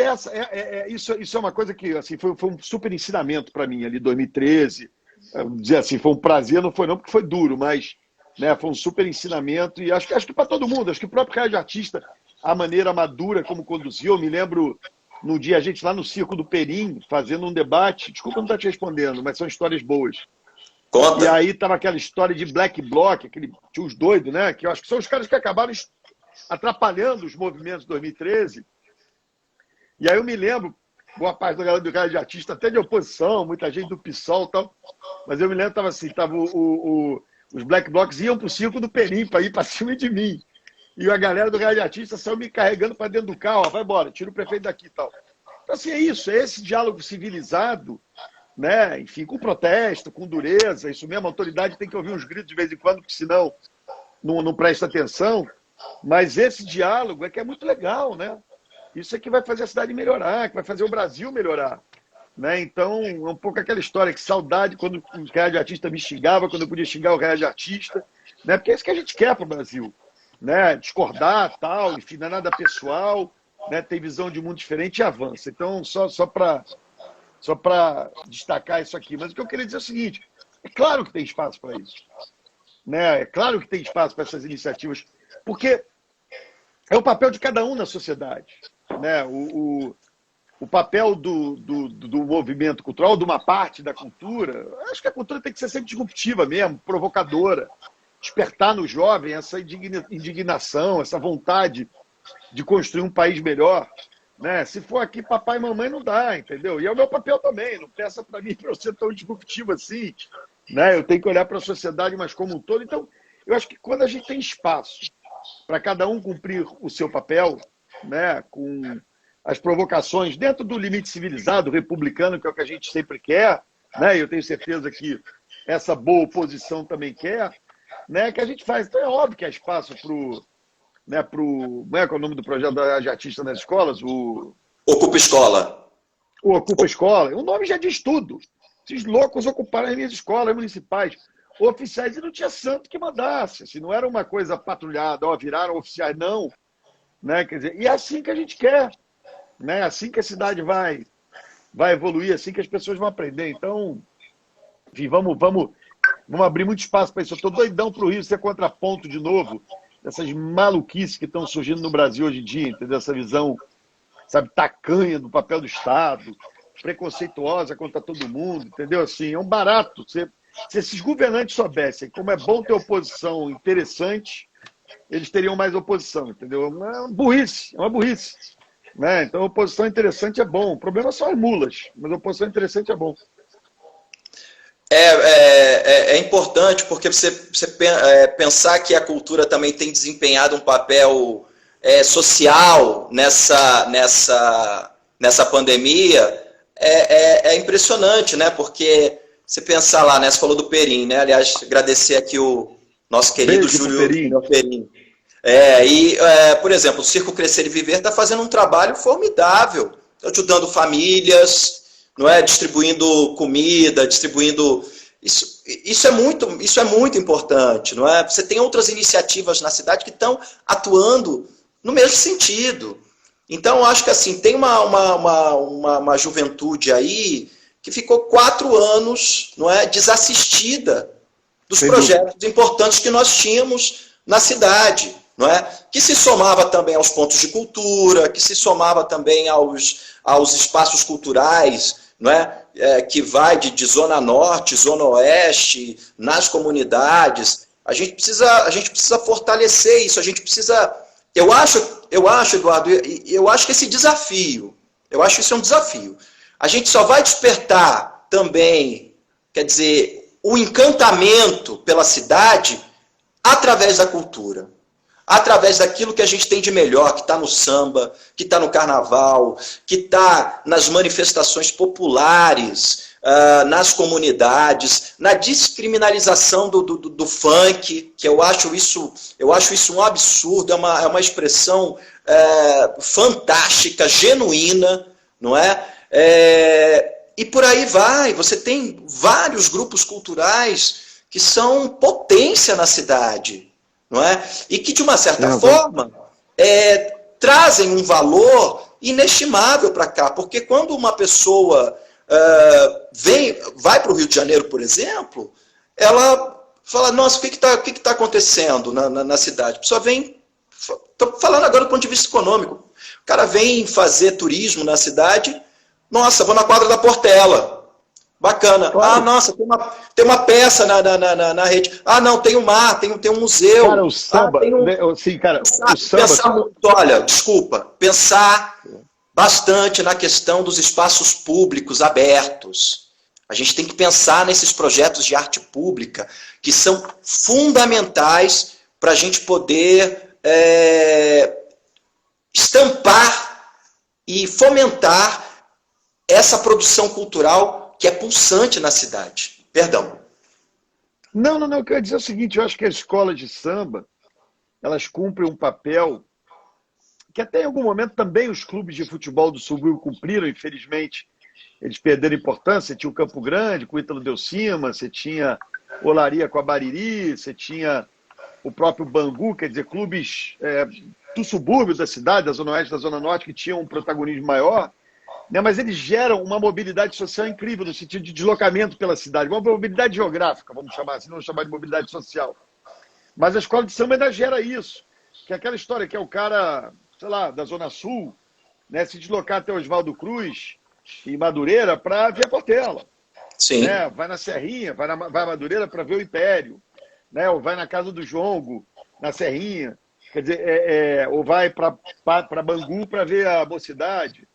[SPEAKER 2] isso é uma coisa que assim, foi um super ensinamento para mim ali, 2013. Vamos dizer assim, foi um prazer, não foi não, porque foi duro, mas né, foi um super ensinamento. E acho que para todo mundo, acho que o próprio Rádio Artista, a maneira madura como conduziu, eu me lembro num dia a gente lá no Circo do Perim, fazendo um debate, desculpa não estar te respondendo, mas são histórias boas.
[SPEAKER 1] Conta.
[SPEAKER 2] E aí tava aquela história de Black Bloc, tinha os doidos, né? Que eu acho que são os caras que acabaram atrapalhando os movimentos de 2013. E aí eu me lembro, boa parte da galera do Rádio Artista, até de oposição, muita gente do PSOL e tal, mas eu me lembro que tava assim, os Black Blocs iam pro Circo do Perim para ir para cima de mim. E a galera do Rádio Artista saiu me carregando para dentro do carro, vai embora, tira o prefeito daqui e tal. Então, assim, é isso, é esse diálogo civilizado, né? Enfim, com protesto, com dureza, isso mesmo, a autoridade tem que ouvir uns gritos de vez em quando, porque senão não presta atenção, mas esse diálogo é que é muito legal, né? Isso é que vai fazer a cidade melhorar, que vai fazer o Brasil melhorar. Né? Então, é um pouco aquela história que saudade quando o rádio artista me xingava, quando eu podia xingar o rádio artista, né? Porque é isso que a gente quer para o Brasil. Né? Discordar, tal, enfim, não é nada pessoal, né? Tem visão de mundo diferente e avança. Então, só para destacar isso aqui. Mas o que eu queria dizer é o seguinte, é claro que tem espaço para isso. Né? É claro que tem espaço para essas iniciativas, porque é o papel de cada um na sociedade. Né? O papel do movimento cultural, de uma parte da cultura, acho que a cultura tem que ser sempre disruptiva mesmo, provocadora, despertar no jovem essa indignação, essa vontade de construir um país melhor. Né? Se for aqui papai e mamãe, não dá, entendeu? E é o meu papel também, não peça para mim para eu ser tão disruptivo assim. Né? Eu tenho que olhar para a sociedade, mas como um todo. Então, eu acho que quando a gente tem espaço para cada um cumprir o seu papel, né, com as provocações dentro do limite civilizado, republicano, que é o que a gente sempre quer, né, e eu tenho certeza que essa boa oposição também quer, né, que a gente faz. Então é óbvio que há espaço para o... Né, como é que é o nome do projeto da artista nas escolas?
[SPEAKER 1] Ocupa Escola.
[SPEAKER 2] O Ocupa Escola. O nome já diz tudo. Esses loucos ocuparam as minhas escolas municipais. Oficiais, e não tinha santo que mandasse. Se não era uma coisa patrulhada, ó, viraram oficiais, não. Né? Quer dizer, e é assim que a gente quer. Né? Assim que a cidade vai evoluir, assim que as pessoas vão aprender. Então, enfim, vamos abrir muito espaço para isso. Eu estou doidão para o Rio ser contraponto de novo dessas maluquices que estão surgindo no Brasil hoje em dia, entendeu? Essa visão, sabe, tacanha do papel do Estado, preconceituosa contra todo mundo, entendeu? Assim, é um barato. Se esses governantes soubessem como é bom ter oposição interessante, eles teriam mais oposição, entendeu? É uma burrice. Né? Então, oposição interessante é bom. O problema são as mulas, mas oposição interessante é bom.
[SPEAKER 1] É importante porque você pensar que a cultura também tem desempenhado um papel social nessa pandemia é impressionante, né? Porque você pensar lá, né? Você falou do Perim, né? Aliás, agradecer aqui o nosso querido Júlio Perim. Por exemplo, o Circo Crescer e Viver está fazendo um trabalho formidável, ajudando famílias, não é? Distribuindo comida, distribuindo... Isso é muito importante, não é? Você tem outras iniciativas na cidade que estão atuando no mesmo sentido. Então, eu acho que assim, tem uma juventude aí que ficou 4 anos, não é, desassistida dos projetos importantes que nós tínhamos na cidade, não é? Que se somava também aos pontos de cultura, que se somava também aos espaços culturais, não é? Que vai de zona norte, zona oeste, nas comunidades. A gente precisa fortalecer isso, a gente precisa... Eu acho, Eduardo, eu acho que esse desafio, eu acho que isso é um desafio. A gente só vai despertar também, quer dizer, o encantamento pela cidade através da cultura. Através daquilo que a gente tem de melhor, que está no samba, que está no carnaval, que está nas manifestações populares, nas comunidades, na descriminalização do funk, que eu acho isso um absurdo, é uma expressão fantástica, genuína, não é? E por aí vai, você tem vários grupos culturais que são potência na cidade, não é? E que, de uma certa forma, trazem um valor inestimável para cá. Porque quando uma pessoa vai para o Rio de Janeiro, por exemplo, ela fala, nossa, o que está acontecendo na cidade? A pessoa vem... Estou falando agora do ponto de vista econômico. O cara vem fazer turismo na cidade, nossa, vou na quadra da Portela. Bacana. Claro. Ah, nossa, tem uma peça na rede. Ah, não, tem um mar, tem um museu.
[SPEAKER 2] Cara, o samba... Sim, cara, o samba...
[SPEAKER 1] Pensar muito, olha, desculpa, pensar bastante na questão dos espaços públicos abertos. A gente tem que pensar nesses projetos de arte pública que são fundamentais para a gente poder estampar e fomentar essa produção cultural que é pulsante na cidade. Perdão.
[SPEAKER 2] Não, eu quero dizer o seguinte, eu acho que as escolas de samba, elas cumprem um papel que até em algum momento também os clubes de futebol do subúrbio cumpriram, infelizmente, eles perderam importância. Você tinha o Campo Grande com o Ítalo Delcima, você tinha Olaria com a Bariri, você tinha o próprio Bangu, quer dizer, clubes do subúrbio da cidade, da Zona Oeste, da Zona Norte, que tinham um protagonismo maior, né? Mas eles geram uma mobilidade social incrível, no sentido de deslocamento pela cidade, uma mobilidade geográfica, vamos chamar assim, não vamos chamar de mobilidade social. Mas a escola de samba ainda gera isso, que é aquela história que é o cara, sei lá, da Zona Sul, né, se deslocar até Oswaldo Cruz e Madureira para ver a Portela.
[SPEAKER 1] Sim.
[SPEAKER 2] Né? Vai na Serrinha, vai a Madureira para ver o Império, né? Ou vai na casa do Jongo, na Serrinha, quer dizer, ou vai para Bangu para ver a Mocidade.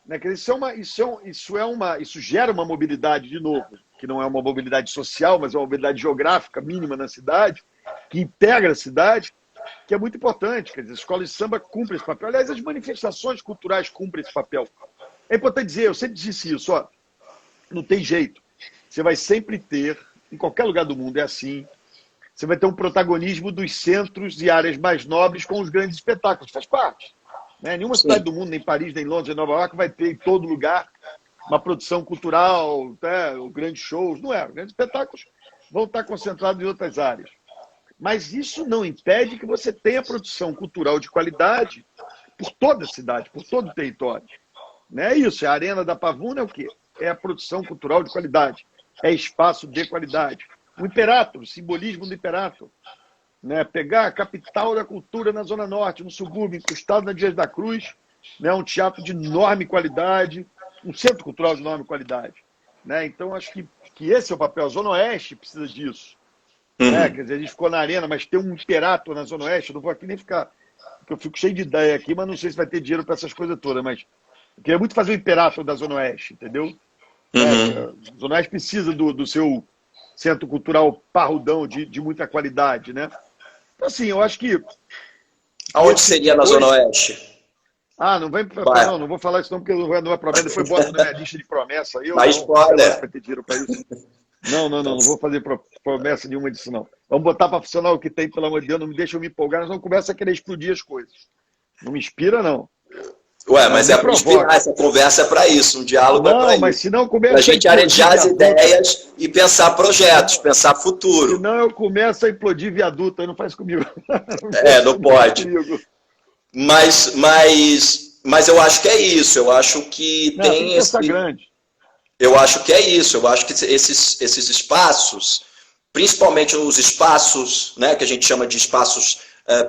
[SPEAKER 2] Né? Quer dizer, isso gera uma mobilidade, de novo, que não é uma mobilidade social, mas é uma mobilidade geográfica mínima na cidade, que integra a cidade, que é muito importante. Quer dizer, as escolas de samba cumprem esse papel. Aliás, as manifestações culturais cumprem esse papel. É importante dizer, eu sempre disse isso, ó, não tem jeito. Você vai sempre ter, em qualquer lugar do mundo é assim, você vai ter um protagonismo dos centros e áreas mais nobres com os grandes espetáculos. Faz parte. Né? Nenhuma cidade do mundo, nem Paris, nem Londres, nem Nova York, vai ter em todo lugar uma produção cultural, né? Grandes shows. Não é. Os grandes espetáculos vão estar concentrados em outras áreas. Mas isso não impede que você tenha produção cultural de qualidade por toda a cidade, por todo o território. Não é isso. A Arena da Pavuna é o quê? É a produção cultural de qualidade. É espaço de qualidade. O Imperator, o simbolismo do Imperator. Né? Pegar a capital da cultura na Zona Norte, no subúrbio, encostado na Dias da Cruz, né? Um teatro de enorme qualidade, um centro cultural de enorme qualidade. Né? Então, acho que esse é o papel. A Zona Oeste precisa disso. Né? Quer dizer, a gente ficou na Arena, mas tem um Imperator na Zona Oeste, eu não vou aqui nem ficar, porque eu fico cheio de ideia aqui, mas não sei se vai ter dinheiro para essas coisas todas, mas eu queria muito fazer o Imperator da Zona Oeste, entendeu? A Zona Oeste precisa do seu centro cultural parrudão, de muita qualidade, né? Então, assim, eu acho que...
[SPEAKER 1] Aonde seria na Zona Oeste?
[SPEAKER 2] Não vem... Não vou falar isso não, porque não é promessa, depois bota na minha lista de promessa aí.
[SPEAKER 1] Mas spoiler.
[SPEAKER 2] Vai ter dinheiro para isso. Não vou fazer promessa nenhuma disso, não. Vamos botar para funcionar o que tem, pelo amor de Deus, não me deixa eu me empolgar, nós não começa a querer explodir as coisas. Não me inspira, não.
[SPEAKER 1] Ué, mas é para inspirar, essa conversa é para isso, um diálogo é para isso.
[SPEAKER 2] Não, mas se não começa
[SPEAKER 1] a gente arejar as ideias e pensar projetos, pensar futuro.
[SPEAKER 2] Senão eu começo a implodir viaduto, aí não faz comigo.
[SPEAKER 1] Não pode. Mas eu acho que é isso, eu acho que tem esse...
[SPEAKER 2] grande.
[SPEAKER 1] Eu acho que é isso, eu acho que esses espaços, principalmente os espaços, né, que a gente chama de espaços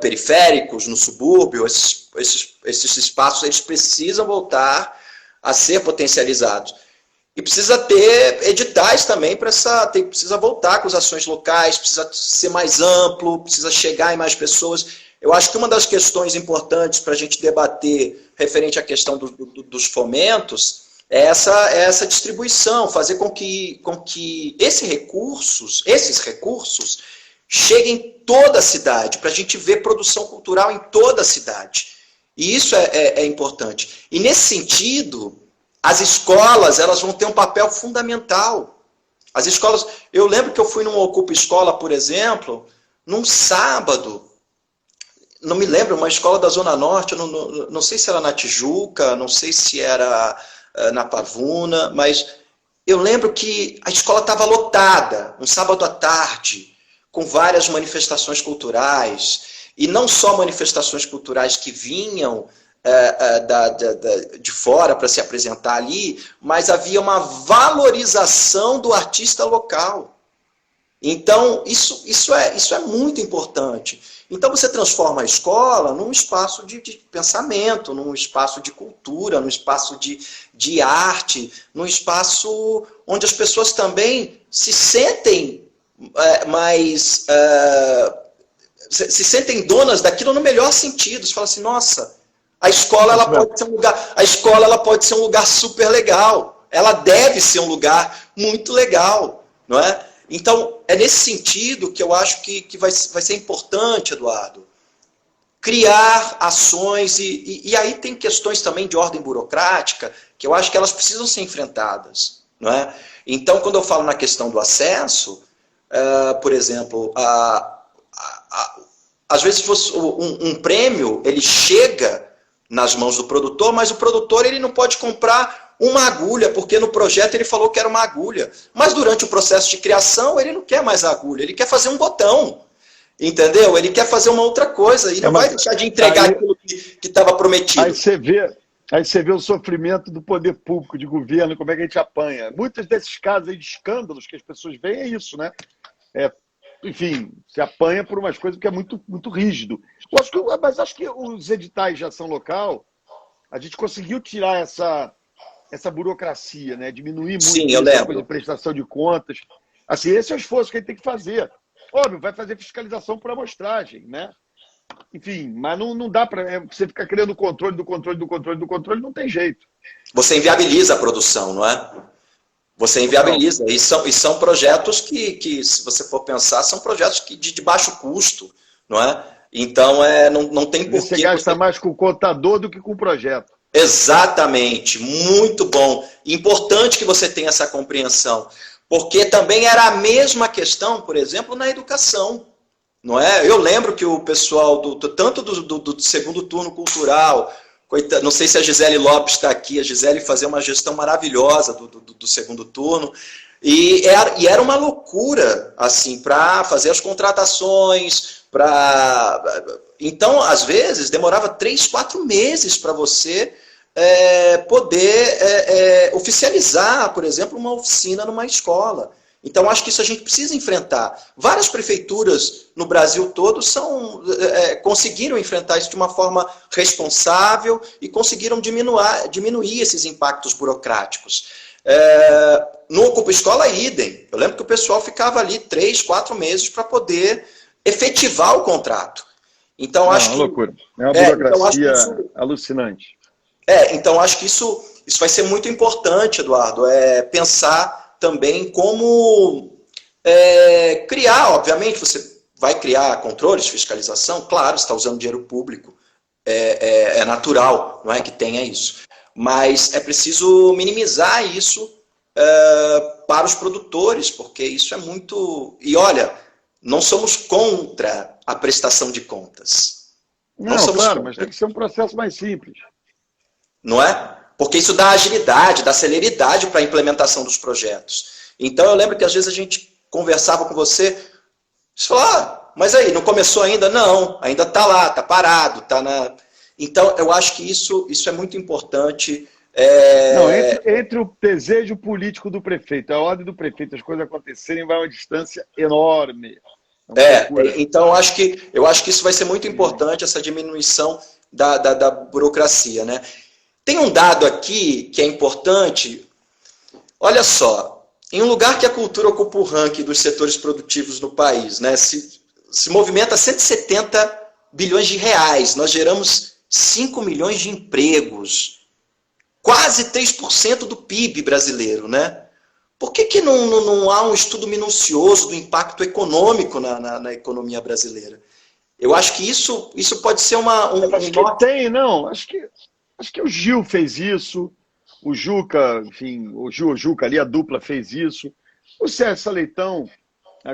[SPEAKER 1] periféricos no subúrbio, esses espaços eles precisam voltar a ser potencializados. E precisa ter editais também para precisa voltar com as ações locais, precisa ser mais amplo, precisa chegar em mais pessoas. Eu acho que uma das questões importantes para a gente debater referente à questão dos fomentos é essa distribuição, fazer com que esses recursos cheguem em toda a cidade, para a gente ver produção cultural em toda a cidade. E isso é importante. E nesse sentido, as escolas elas vão ter um papel fundamental. As escolas, eu lembro que eu fui num Ocupa Escola, por exemplo, num sábado, não me lembro, uma escola da Zona Norte, não sei se era na Tijuca, não sei se era na Pavuna, mas eu lembro que a escola estava lotada, um sábado à tarde, com várias manifestações culturais, e não só manifestações culturais que vinham de fora para se apresentar ali, mas havia uma valorização do artista local. Então, isso é muito importante. Então, você transforma a escola num espaço de pensamento, num espaço de cultura, num espaço de arte, num espaço onde as pessoas também se sentem se sentem donas daquilo no melhor sentido. Você fala assim, nossa, a escola ela pode ser um lugar super legal. Ela deve ser um lugar muito legal, não é? Então, é nesse sentido que eu acho que vai ser importante, Eduardo, criar ações, e aí tem questões também de ordem burocrática, que eu acho que elas precisam ser enfrentadas. Não é? Então, quando eu falo na questão do acesso, por exemplo, às vezes um prêmio ele chega nas mãos do produtor, mas o produtor ele não pode comprar uma agulha, porque no projeto ele falou que era uma agulha. Mas durante o processo de criação, ele não quer mais a agulha, ele quer fazer um botão. Entendeu? Ele quer fazer uma outra coisa e não vai deixar de entregar aquilo que estava prometido.
[SPEAKER 2] Aí você vê o sofrimento do poder público, de governo, como é que a gente apanha. Muitos desses casos aí de escândalos que as pessoas veem é isso, né? Enfim, se apanha por umas coisas que é muito, muito rígido. Mas acho que os editais de ação local, a gente conseguiu tirar essa burocracia, né? Diminuir muito.
[SPEAKER 1] Sim, eu lembro.
[SPEAKER 2] Coisa de prestação de contas. Assim, esse é o esforço que a gente tem que fazer. Óbvio, vai fazer fiscalização por amostragem, né? Enfim, mas não dá para você ficar criando controle do controle do controle do controle, não tem jeito.
[SPEAKER 1] Você inviabiliza a produção, não é? Você inviabiliza. E são projetos que, se você for pensar, são projetos de baixo custo, não é? Então, não tem porquê.
[SPEAKER 2] Você gasta mais com o contador do que com o projeto.
[SPEAKER 1] Exatamente. Muito bom. Importante que você tenha essa compreensão. Porque também era a mesma questão, por exemplo, na educação. Não é? Eu lembro que o pessoal, tanto do segundo turno cultural, não sei se a Gisele Lopes está aqui, a Gisele fazia uma gestão maravilhosa do segundo turno, e era uma loucura assim, para fazer as contratações, então, às vezes, demorava 3, 4 meses para você poder oficializar, por exemplo, uma oficina numa escola. Então, acho que isso a gente precisa enfrentar. Várias prefeituras no Brasil todo conseguiram enfrentar isso de uma forma responsável e conseguiram diminuir esses impactos burocráticos. No Ocupa Escola, idem. Eu lembro que o pessoal ficava ali 3, 4 meses para poder efetivar o contrato. Então, acho
[SPEAKER 2] que...
[SPEAKER 1] É
[SPEAKER 2] uma loucura. É uma burocracia alucinante.
[SPEAKER 1] Então, acho que isso vai ser muito importante, Eduardo, pensar também como criar, obviamente, você vai criar controles, fiscalização, claro, você está usando dinheiro público, é natural, não é que tenha isso, mas é preciso minimizar isso para os produtores, porque isso é muito... E olha, não somos contra a prestação de contas.
[SPEAKER 2] Não somos claro, contra. Mas tem que ser um processo mais simples.
[SPEAKER 1] Não é? Porque isso dá agilidade, dá celeridade para a implementação dos projetos. Então, eu lembro que às vezes a gente conversava com você falava, mas aí, não começou ainda? Não, ainda está lá, está parado, está na... Então, eu acho que isso é muito importante.
[SPEAKER 2] Não, entre o desejo político do prefeito, a ordem do prefeito, as coisas acontecerem, vai uma distância enorme.
[SPEAKER 1] Então, eu acho que isso vai ser muito importante, essa diminuição da burocracia, né? Tem um dado aqui que é importante. Olha só, em um lugar que a cultura ocupa o ranking dos setores produtivos no país, né, se movimenta 170 bilhões de reais, nós geramos 5 milhões de empregos, quase 3% do PIB brasileiro, né? Por que não há um estudo minucioso do impacto econômico na economia brasileira? Eu acho que isso pode ser
[SPEAKER 2] Acho que tem, não. Acho que o Gil fez isso, o Juca, enfim, o Juca ali, a dupla fez isso. O Sérgio Leitão,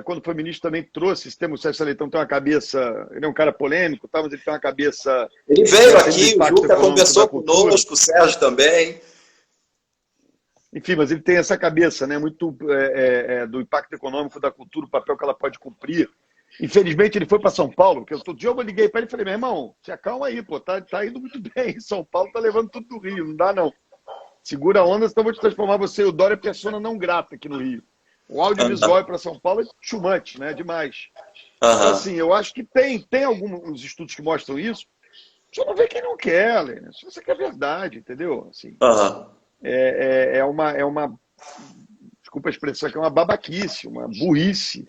[SPEAKER 2] quando foi ministro, também trouxe esse tema. O Sérgio Leitão tem uma cabeça, ele é um cara polêmico, mas ele tem uma cabeça...
[SPEAKER 1] Ele veio aqui, o Juca conversou conosco, o Sérgio também.
[SPEAKER 2] Enfim, mas ele tem essa cabeça, né, muito do impacto econômico da cultura, o papel que ela pode cumprir. Infelizmente, ele foi para São Paulo, porque outro dia eu liguei para ele e falei, meu irmão, se acalma aí, pô, tá indo muito bem. São Paulo tá levando tudo do Rio, não dá não. Segura a onda, senão eu vou te transformar você e o Dória persona não grata aqui no Rio. O audiovisual para São Paulo é too much, né, demais. Então, assim, eu acho que tem alguns estudos que mostram isso, só não vê quem não quer, né? Se você quer verdade, entendeu? Assim, é uma, desculpa a expressão, que é uma babaquice, uma burrice,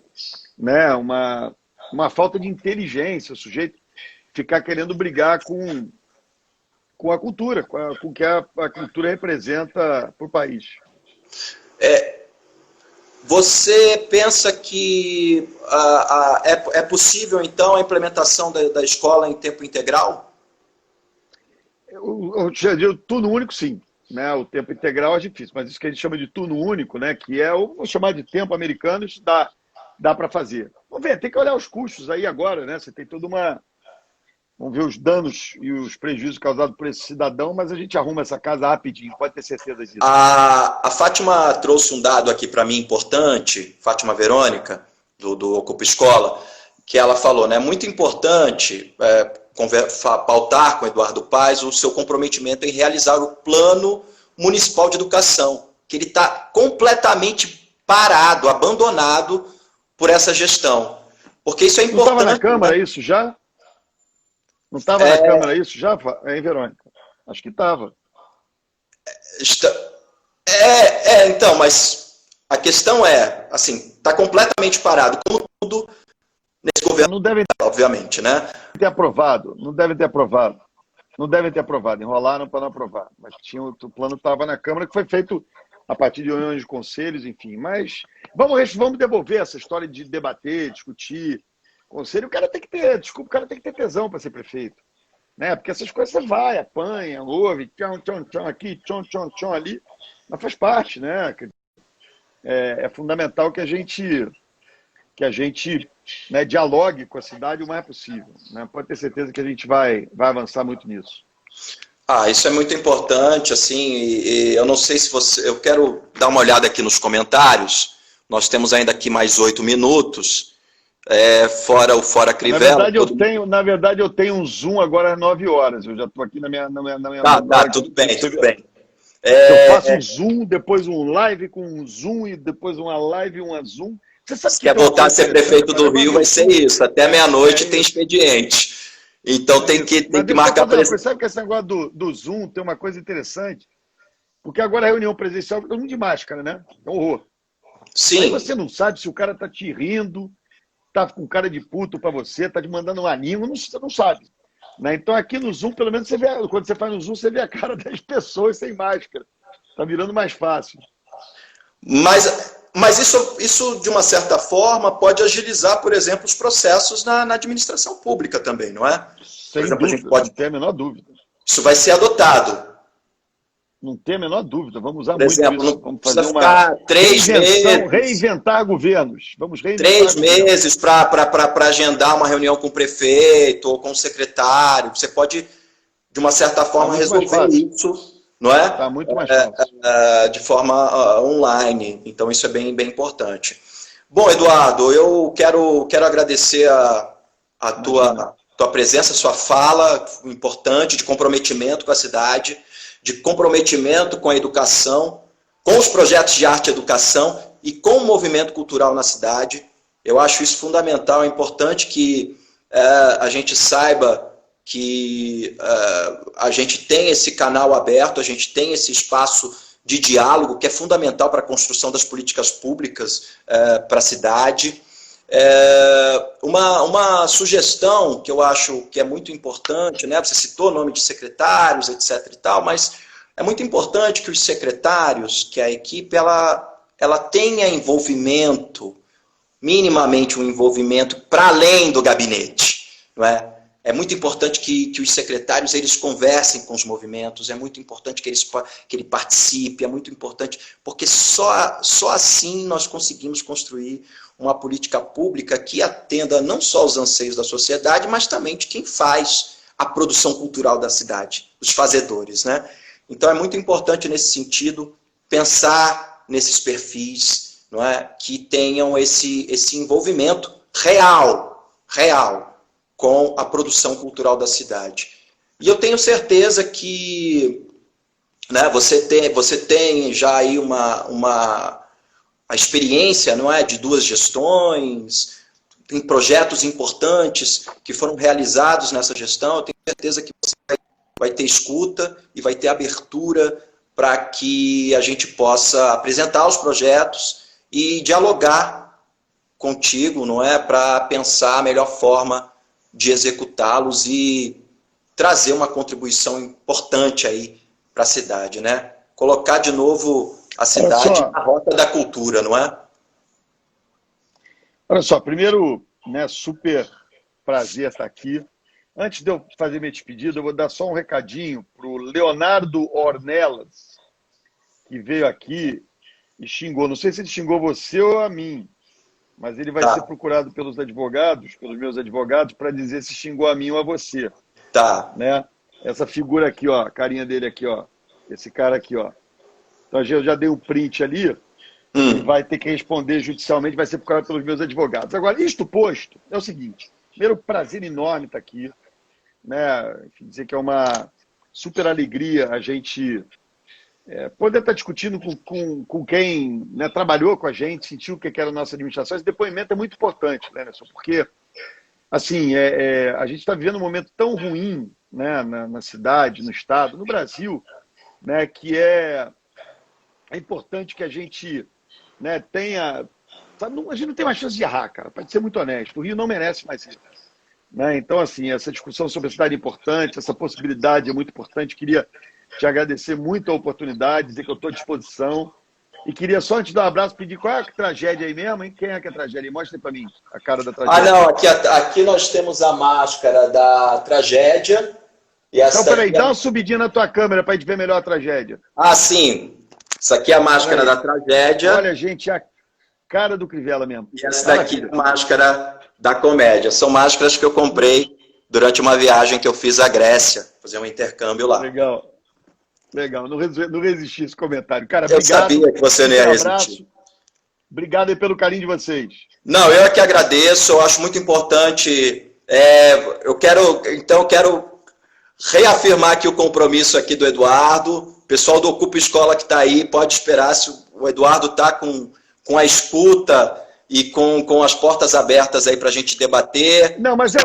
[SPEAKER 2] né? Uma falta de inteligência, o sujeito ficar querendo brigar com a cultura, com o que a cultura representa para o país.
[SPEAKER 1] Você pensa que é possível, então, a implementação da escola em tempo integral?
[SPEAKER 2] O turno único, sim. Né? O tempo integral é difícil, mas isso que a gente chama de turno único, né? Que é, vou chamar de tempo americano, isso dá para fazer. Vamos ver, tem que olhar os custos aí agora, né? Você tem toda uma... Vamos ver os danos e os prejuízos causados por esse cidadão, mas a gente arruma essa casa rapidinho, pode ter certeza disso.
[SPEAKER 1] A Fátima trouxe um dado aqui para mim importante, Fátima Verônica, do Ocupa Escola, que ela falou, né? Muito importante pautar com o Eduardo Paes o seu comprometimento em realizar o Plano Municipal de Educação, que ele está completamente parado, abandonado por essa gestão. Porque isso é importante.
[SPEAKER 2] Não estava na Câmara, né? Isso já? Não estava na Câmara isso já, hein, Verônica? Acho que estava.
[SPEAKER 1] Então, mas a questão é, assim, está completamente parado, como tudo nesse governo,
[SPEAKER 2] não devem
[SPEAKER 1] obviamente, né?
[SPEAKER 2] Ter aprovado, não devem ter aprovado. Não devem ter aprovado, enrolaram para não aprovar. Mas o plano estava na Câmara, que foi feito a partir de reuniões de conselhos, enfim. Mas vamos devolver essa história de debater, discutir. Conselho, o cara tem que ter, desculpa, o cara tem que ter tesão para ser prefeito. Né? Porque essas coisas você vai, apanha, ouve, tchão aqui, tchão ali, mas faz parte, né? É fundamental que a gente né, dialogue com a cidade o mais possível. Né? Pode ter certeza que a gente vai avançar muito nisso.
[SPEAKER 1] Isso é muito importante, assim, e eu não sei se você... Eu quero dar uma olhada aqui nos comentários, nós temos ainda aqui mais 8 minutos, fora o Fora Crivella.
[SPEAKER 2] Na verdade, eu tenho um Zoom agora às 9 horas. Eu já estou aqui na minha
[SPEAKER 1] tudo bem, tudo bem.
[SPEAKER 2] Eu faço um Zoom, depois um live com um Zoom, e depois uma live e uma Zoom.
[SPEAKER 1] Você sabe que quer voltar a ser prefeito do Rio, vai ser isso. Até meia-noite tem expediente. Então tem que marcar presença.
[SPEAKER 2] Sabe que esse negócio do Zoom tem uma coisa interessante? Porque agora a reunião presencial é todo mundo de máscara, né? É um horror.
[SPEAKER 1] Sim.
[SPEAKER 2] Aí você não sabe se o cara tá te rindo, tá com cara de puto pra você, tá te mandando um animo, você não sabe. Né? Então aqui no Zoom, pelo menos, quando você faz no Zoom, você vê a cara das pessoas sem máscara. Tá virando mais fácil.
[SPEAKER 1] Mas isso, de uma certa forma, pode agilizar, por exemplo, os processos na administração pública também, não é?
[SPEAKER 2] Sem dúvida, não tem a menor dúvida.
[SPEAKER 1] Isso vai ser adotado.
[SPEAKER 2] Não tem a menor dúvida. Vamos usar
[SPEAKER 1] por exemplo,
[SPEAKER 2] muito isso. Vamos fazer
[SPEAKER 1] ficar 3 meses.
[SPEAKER 2] Reinventar governos. Vamos reinventar
[SPEAKER 1] 3 meses para agendar uma reunião com o prefeito ou com o secretário. Você pode, de uma certa forma, resolver isso, não é?
[SPEAKER 2] Está muito mais fácil.
[SPEAKER 1] De forma online. Então, isso é bem importante. Bom, Eduardo, eu quero agradecer a tua presença, a sua fala importante de comprometimento com a cidade, de comprometimento com a educação, com os projetos de arte e educação e com o movimento cultural na cidade. Eu acho isso fundamental, é importante que a gente saiba que a gente tem esse canal aberto, a gente tem esse espaço de diálogo que é fundamental para a construção das políticas públicas para a cidade. Uma sugestão que eu acho que é muito importante, né? Você citou o nome de secretários, etc. e tal, mas é muito importante que os secretários, que a equipe, ela tenha envolvimento, minimamente um envolvimento para além do gabinete, não é? É muito importante que os secretários eles conversem com os movimentos, é muito importante que ele participe, é muito importante, porque só assim nós conseguimos construir uma política pública que atenda não só aos anseios da sociedade, mas também de quem faz a produção cultural da cidade, os fazedores, né? Então é muito importante nesse sentido pensar nesses perfis, não é? Que tenham esse envolvimento real com a produção cultural da cidade. E eu tenho certeza que, né, você tem já aí a experiência, não é, de 2 gestões, tem projetos importantes que foram realizados nessa gestão. Eu tenho certeza que você vai ter escuta e vai ter abertura para que a gente possa apresentar os projetos e dialogar contigo, não é, para pensar a melhor forma de executá-los e trazer uma contribuição importante aí para a cidade, né? Colocar de novo a cidade na rota da cultura, não é?
[SPEAKER 2] Olha só, primeiro, né, super prazer estar aqui. Antes de eu fazer minha despedida, eu vou dar só um recadinho para o Leonardo Ornelas, que veio aqui e xingou. Não sei se ele xingou você ou a mim, mas ele vai ser procurado pelos advogados, pelos meus advogados, para dizer se xingou a mim ou a você.
[SPEAKER 1] Tá.
[SPEAKER 2] Né? Essa figura aqui, ó, a carinha dele aqui, ó. Esse cara aqui, ó. Então eu já dei um print ali. E vai ter que responder judicialmente, vai ser procurado pelos meus advogados. Agora, isto posto, é o seguinte. Primeiro, prazer enorme estar aqui. Né? Dizer que é uma super alegria a gente poder estar discutindo com quem, né, trabalhou com a gente, sentiu o que era a nossa administração. Esse depoimento é muito importante, né, Nelson? Porque assim, a gente está vivendo um momento tão ruim, né, na cidade, no estado, no Brasil, né, que é importante que a gente, né, tenha... Sabe, a gente não tem mais chance de errar, cara, para ser muito honesto. O Rio não merece mais isso. Né? Então, assim, essa discussão sobre a cidade é importante, essa possibilidade é muito importante. Queria te agradecer muito a oportunidade, dizer que eu estou à disposição. E queria só, antes de dar um abraço, pedir qual é a tragédia aí mesmo, hein? Quem é que é a tragédia? Mostra aí para mim a cara da tragédia.
[SPEAKER 1] Não, aqui nós temos a máscara da tragédia. E essa
[SPEAKER 2] então, peraí, dá uma subidinha na tua câmera para a gente ver melhor a tragédia.
[SPEAKER 1] Sim. Isso aqui é a máscara da tragédia.
[SPEAKER 2] Olha, gente, a cara do Crivella mesmo.
[SPEAKER 1] E essa daqui é a máscara da comédia. São máscaras que eu comprei durante uma viagem que eu fiz à Grécia. Fazer um intercâmbio lá.
[SPEAKER 2] Legal. Legal. Não resisti a esse comentário. Cara,
[SPEAKER 1] eu
[SPEAKER 2] obrigado.
[SPEAKER 1] Sabia que você não ia resistir.
[SPEAKER 2] Obrigado aí pelo carinho de vocês.
[SPEAKER 1] Não, eu é que agradeço. Eu acho muito importante. Eu quero reafirmar aqui o compromisso aqui do Eduardo. O pessoal do Ocupa Escola que está aí pode esperar, se o Eduardo está com a escuta e com as portas abertas aí para a gente debater.
[SPEAKER 2] Não, mas eu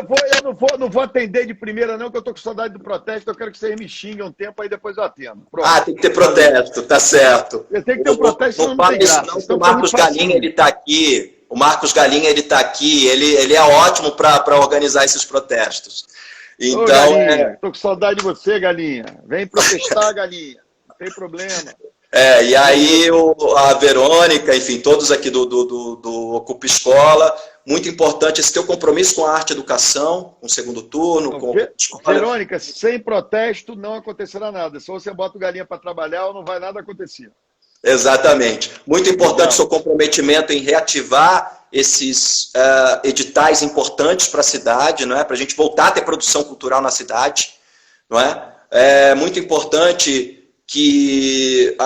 [SPEAKER 2] não vou atender de primeira não, que eu estou com saudade do protesto. Eu quero que vocês me xinguem um tempo, aí depois eu atendo. Pronto.
[SPEAKER 1] Tem que ter protesto, tá certo.
[SPEAKER 2] Tem que ter um protesto, senão não tem graça.
[SPEAKER 1] O Marcos Galinha, ele está aqui. O Marcos Galinha, ele está aqui. Ele é ótimo para organizar esses protestos. Então,
[SPEAKER 2] Galinha, tô com saudade de você, Galinha. Vem protestar, Galinha. Não tem problema.
[SPEAKER 1] E aí a Verônica, enfim, todos aqui do Ocupa Escola, muito importante esse teu compromisso com a arte e educação, com o segundo turno, com
[SPEAKER 2] Verônica, sem protesto não acontecerá nada. Se você bota o Galinha para trabalhar, não vai nada acontecer.
[SPEAKER 1] Exatamente. Muito importante o seu comprometimento em reativar esses editais importantes para a cidade, não é? Para a gente voltar a ter produção cultural na cidade, não é? É muito importante e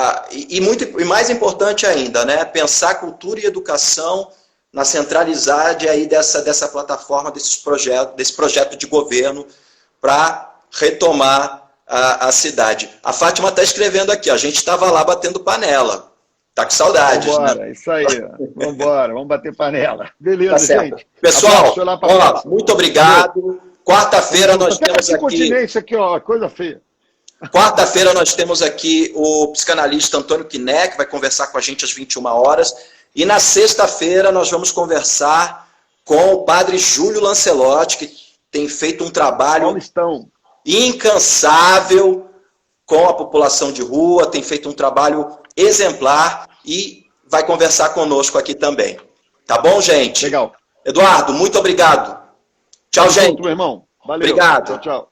[SPEAKER 1] mais importante ainda, né? Pensar cultura e educação na centralidade aí dessa plataforma, desse projeto de governo para retomar a cidade. A Fátima está escrevendo aqui, a gente estava lá batendo panela. Tá com saudades,
[SPEAKER 2] vambora,
[SPEAKER 1] né?
[SPEAKER 2] Isso aí. Vambora, vamos bater panela. Beleza,
[SPEAKER 1] tá
[SPEAKER 2] gente.
[SPEAKER 1] Pessoal, muito obrigado. Quarta-feira nós temos aqui...
[SPEAKER 2] continência aqui, ó, coisa feia.
[SPEAKER 1] Quarta-feira nós temos aqui o psicanalista Antônio Quiné, que vai conversar com a gente às 21 horas. E na sexta-feira nós vamos conversar com o padre Júlio Lancelotti, que tem feito um trabalho incansável com a população de rua, tem feito um trabalho exemplar e vai conversar conosco aqui também. Tá bom, gente?
[SPEAKER 2] Legal.
[SPEAKER 1] Eduardo, muito obrigado. Tchau, gente.
[SPEAKER 2] Meu irmão. Valeu.
[SPEAKER 1] Obrigado.
[SPEAKER 2] Tchau, tchau.